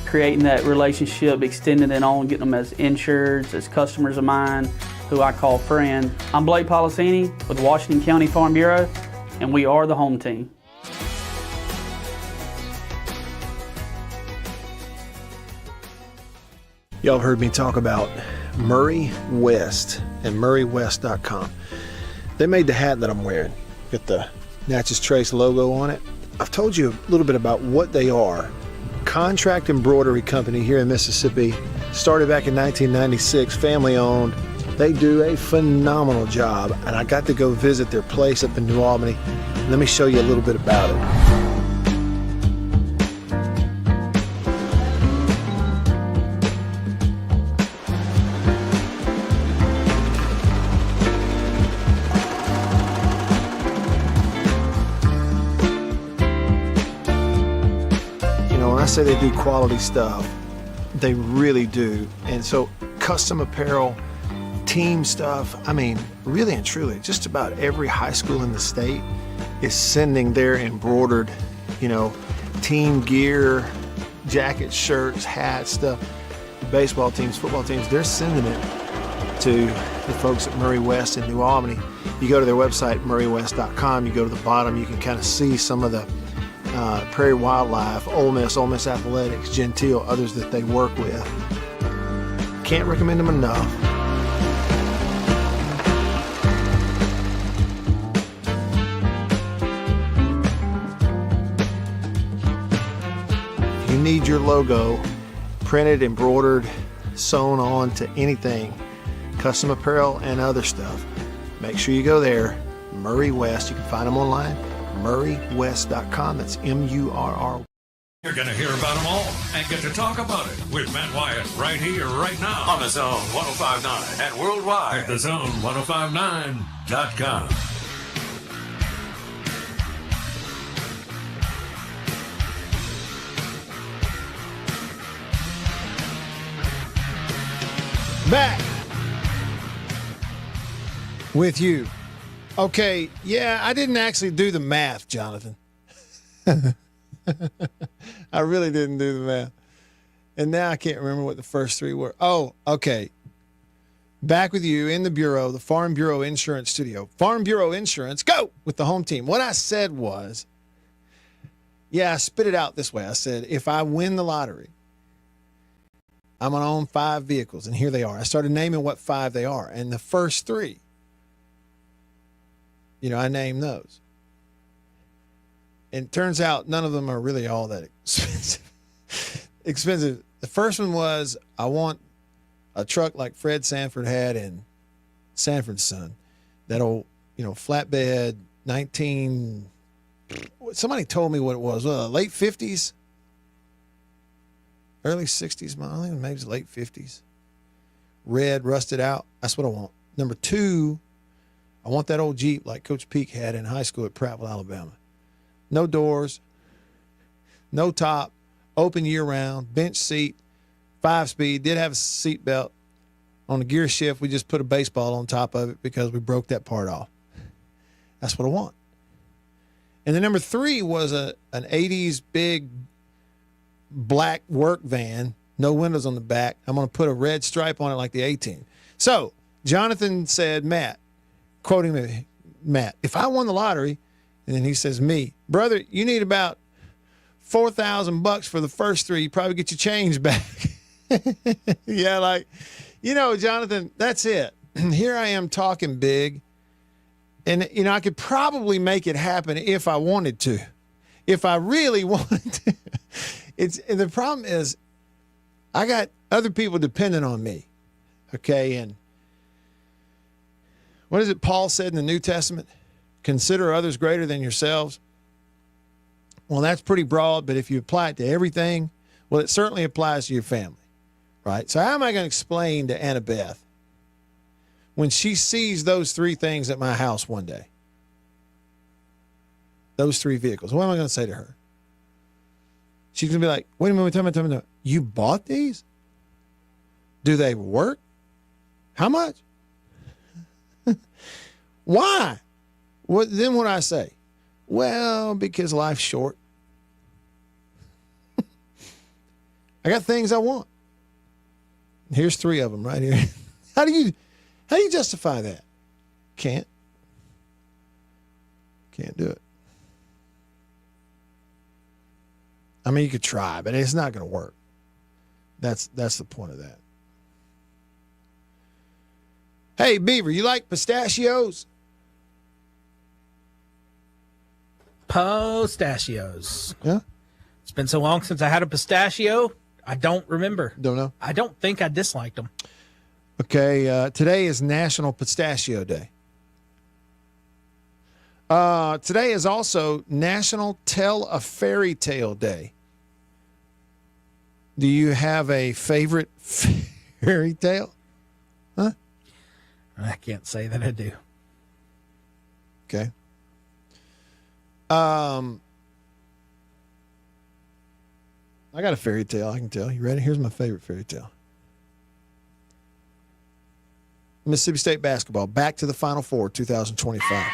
J: creating that relationship, extending it on, getting them as insureds, as customers of mine, who I call friend. I'm Blake Policini with Washington County Farm Bureau, and we are the home team.
L: Y'all have heard me talk about Murray West and MurrayWest.com. They made the hat that I'm wearing. Got the Natchez Trace logo on it. I've told you a little bit about what they are. Contract embroidery company here in Mississippi. Started back in 1996, family owned. They do a phenomenal job, and I got to go visit their place up in New Albany. Let me show you a little bit about it. I say they do quality stuff. They really do. And so custom apparel, team stuff, I mean, really and truly, just about every high school in the state is sending their embroidered, team gear, jackets, shirts, hats, stuff. Baseball teams, football teams, they're sending it to the folks at Murray West in New Albany. You go to their website, MurrayWest.com, you go to the bottom, you can kind of see some of the Prairie Wildlife, Ole Miss Athletics, Gentile, others that they work with. Can't recommend them enough. If you need your logo printed, embroidered, sewn on to anything, custom apparel and other stuff, make sure you go there. Murray West, you can find them online. MurrayWest.com. That's MURR.
N: You're going to hear about them all and get to talk about it with Matt Wyatt right here, right now on the Zone 105.9 and worldwide at the Zone1059.com.
L: Back with you. Okay, yeah, I didn't actually do the math, Jonathan. I really didn't do the math. And now I can't remember what the first 3 were. Oh, okay. Back with you in the Bureau, the Farm Bureau Insurance Studio. Farm Bureau Insurance, go with the home team. What I said was, I spit it out this way. I said, if I win the lottery, I'm going to own 5 vehicles. And here they are. I started naming what 5 they are. And the first 3, I named those. And it turns out none of them are really all that expensive. The first one was, I want a truck like Fred Sanford had in Sanford's Son. That old, flatbed, somebody told me what it was. Late 50s? Early 60s? I think maybe it's late 50s. Red, rusted out. That's what I want. Number 2, I want that old Jeep like Coach Peak had in high school at Prattville, Alabama. No doors, no top, open year-round, bench seat, 5-speed. Did have a seat belt. On the gear shift, we just put a baseball on top of it because we broke that part off. That's what I want. And then number 3 was an 80s big black work van, no windows on the back. I'm going to put a red stripe on it like the A-Team. So Jonathan said, Matt, quoting me, Matt, if I won the lottery, and then he says, me, brother, you need about $4,000 for the first 3. You probably get your change back. Yeah, Jonathan, that's it. Here I am talking big, and I could probably make it happen if I wanted to, if I really wanted to. And the problem is, I got other people depending on me, okay, and
B: What is it Paul said in the New Testament? Consider others greater than yourselves. Well, that's pretty broad, but if you apply it to everything, well, it certainly applies to your family, right? So how am I going to explain to Annabeth when she sees those three things at my house one day? Those three vehicles. What am I going to say to her? She's going to be like, wait a minute, tell me. You bought these? Do they work? How much? Why? Then what do I say? Well, because life's short. I got things I want. Here's three of them right here. How do you justify that? Can't do it. I mean, you could try, but it's not going to work. That's the point of that. Hey, Beaver, you like pistachios?
E: Pistachios.
B: Yeah.
E: It's been so long since I had a pistachio, I don't remember.
B: Don't know?
E: I don't think I disliked them.
B: Okay, today is National Pistachio Day. Today is also National Tell a Fairy Tale Day. Do you have a favorite fairy tale? Huh?
E: I can't say that I do.
B: Okay. I got a fairy tale I can tell. You ready? Here's my favorite fairy tale. Mississippi State basketball back to the Final Four 2025.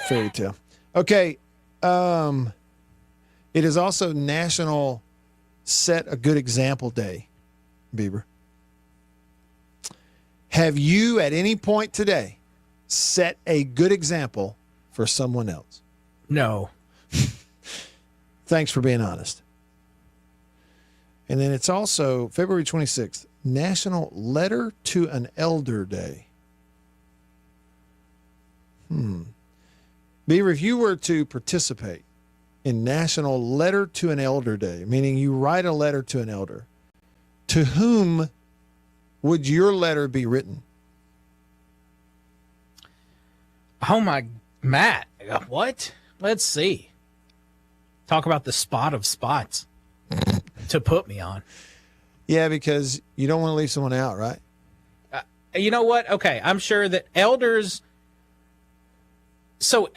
B: Fairy tale. Okay. It is also National Set a Good Example Day, Bieber. Have you at any point today set a good example for someone else?
E: No.
B: Thanks for being honest. And then it's also February 26th, National Letter to an Elder Day. Beaver, if you were to participate in National Letter to an Elder Day, meaning you write a letter to an elder, to whom would your letter be written?
E: Oh, my, Matt, what? Let's see. Talk about the spot of spots to put me on.
B: Yeah, because you don't want to leave someone out, right?
E: You know what? Okay, I'm sure that elders. So,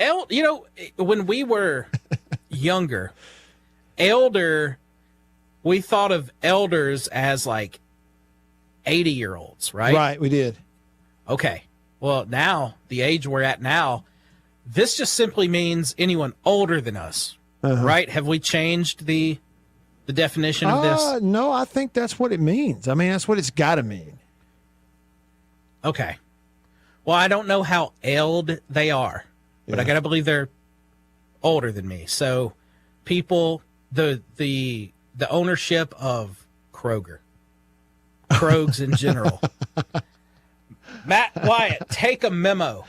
E: when we were younger, we thought of elders as like 80-year-olds, right?
B: Right, we did.
E: Okay. Well, now, the age we're at now, this just simply means anyone older than us, right? Have we changed the definition of this?
B: No, I think that's what it means. I mean, that's what it's got to mean.
E: Okay. Well, I don't know how old they are, but I got to believe they're older than me. So people, the ownership of Kroger's in general. Matt Wyatt, take a memo.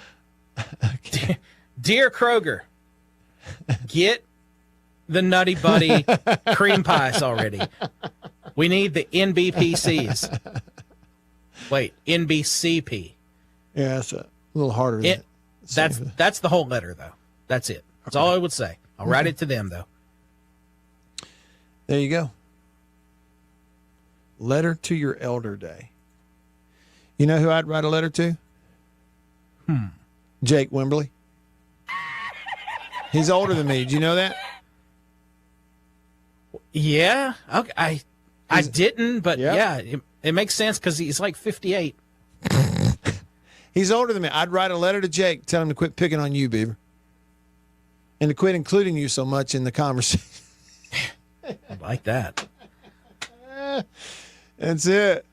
E: Okay. Dear Kroger, get the Nutty Buddy cream pies already. We need the NBPCs. Wait, NBCP.
B: Yeah, that's a little harder than that.
E: That's the whole letter, though. That's it. That's all I would say. I'll write it to them, though.
B: There you go. Letter to your elder day. You know who I'd write a letter to? Jake Wimberly. He's older than me. Did you know that?
E: Yeah. Okay. I didn't, but yeah, it makes sense because he's like 58.
B: He's older than me. I'd write a letter to Jake, tell him to quit picking on you, Beaver, and to quit including you so much in the conversation.
E: I like that.
B: That's it.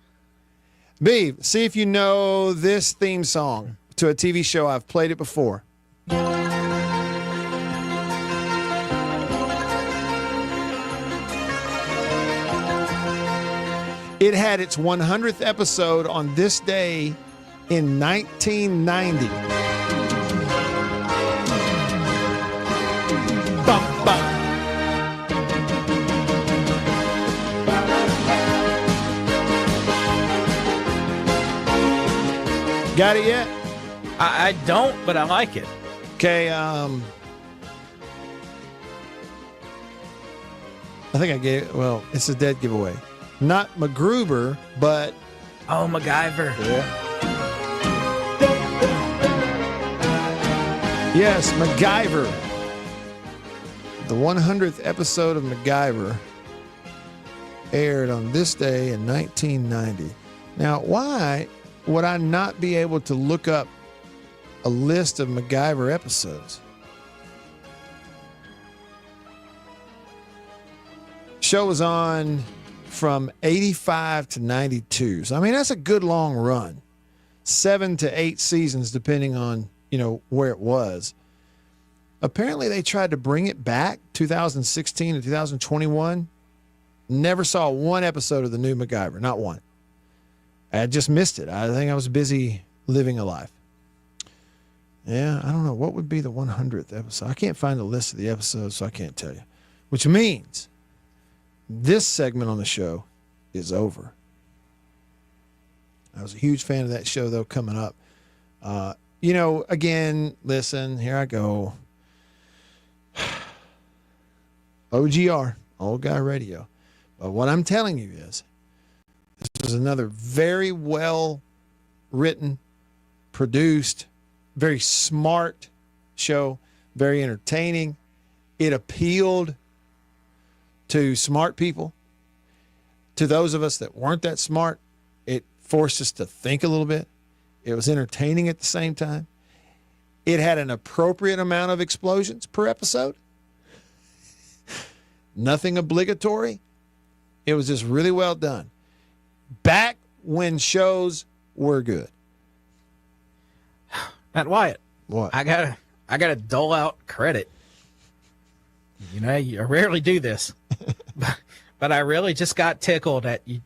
B: Beav, see if you know this theme song to a TV show. I've played it before. It had its 100th episode on this day in 1990. Bum, bum. Got it yet?
E: I don't, but I like it.
B: Okay, I think I gave it, well, it's a dead giveaway. Not MacGruber, but...
E: Oh, MacGyver.
B: Yeah. Yes, MacGyver. The 100th episode of MacGyver aired on this day in 1990. Now, why would I not be able to look up a list of MacGyver episodes? Show was on from 85 to 92. So, I mean, that's a good long run. 7 to 8 seasons, depending on, where it was. Apparently, they tried to bring it back 2016 to 2021. Never saw one episode of the new MacGyver, not one. I just missed it. I think I was busy living a life. Yeah, I don't know. What would be the 100th episode? I can't find a list of the episodes, so I can't tell you. Which means this segment on the show is over. I was a huge fan of that show, though, coming up. Again, listen, here I go. OGR, Old Guy Radio. But what I'm telling you is, this was another very well written, produced, very smart show, very entertaining. It appealed to smart people. To those of us that weren't that smart, it forced us to think a little bit. It was entertaining at the same time. It had an appropriate amount of explosions per episode. Nothing obligatory. It was just really well done. Back when shows were good.
E: Matt Wyatt.
B: What?
E: I gotta dole out credit. I rarely do this, but I really just got tickled at you.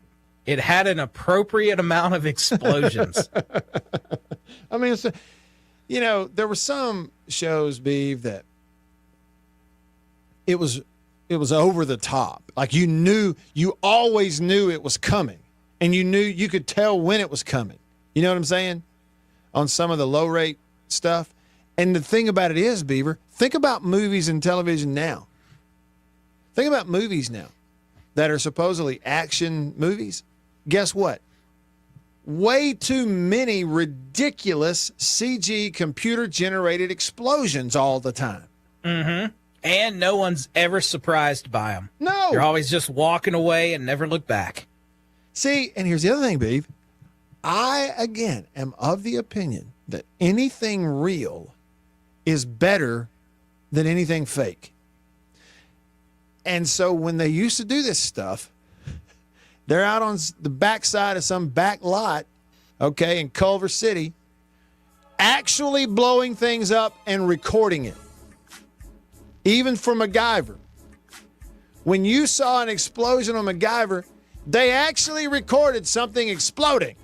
E: It had an appropriate amount of explosions.
B: I mean, there were some shows, Beav, that it was over the top. Like you always knew it was coming, and you could tell when it was coming. You know what I'm saying? On some of the low rate stuff. And the thing about it is, Beaver, think about movies and television now. Think about movies now that are supposedly action movies. Guess what? Way too many ridiculous CG computer-generated explosions all the time.
E: Mm-hmm. And no one's ever surprised by them.
B: No.
E: You're always just walking away and never look back.
B: See, and here's the other thing, Beav. I, again, am of the opinion that anything real is better than anything fake. And so when they used to do this stuff, they're out on the backside of some back lot, okay, in Culver City, actually blowing things up and recording it. Even for MacGyver. When you saw an explosion on MacGyver, they actually recorded something exploding.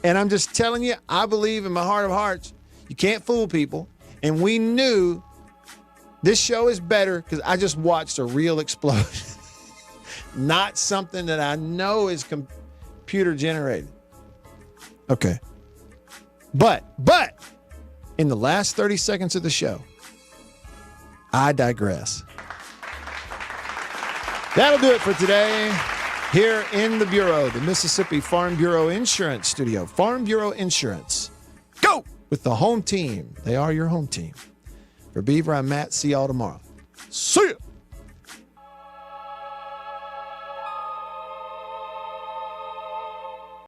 B: And I'm just telling you, I believe in my heart of hearts, you can't fool people. And we knew this show is better because I just watched a real explosion. Not something that I know is computer generated. Okay. But in the last 30 seconds of the show, I digress. That'll do it for today here in the Bureau, the Mississippi Farm Bureau Insurance Studio. Farm Bureau Insurance. Go with the home team. They are your home team. For Beaver, I'm Matt. See y'all tomorrow. See ya.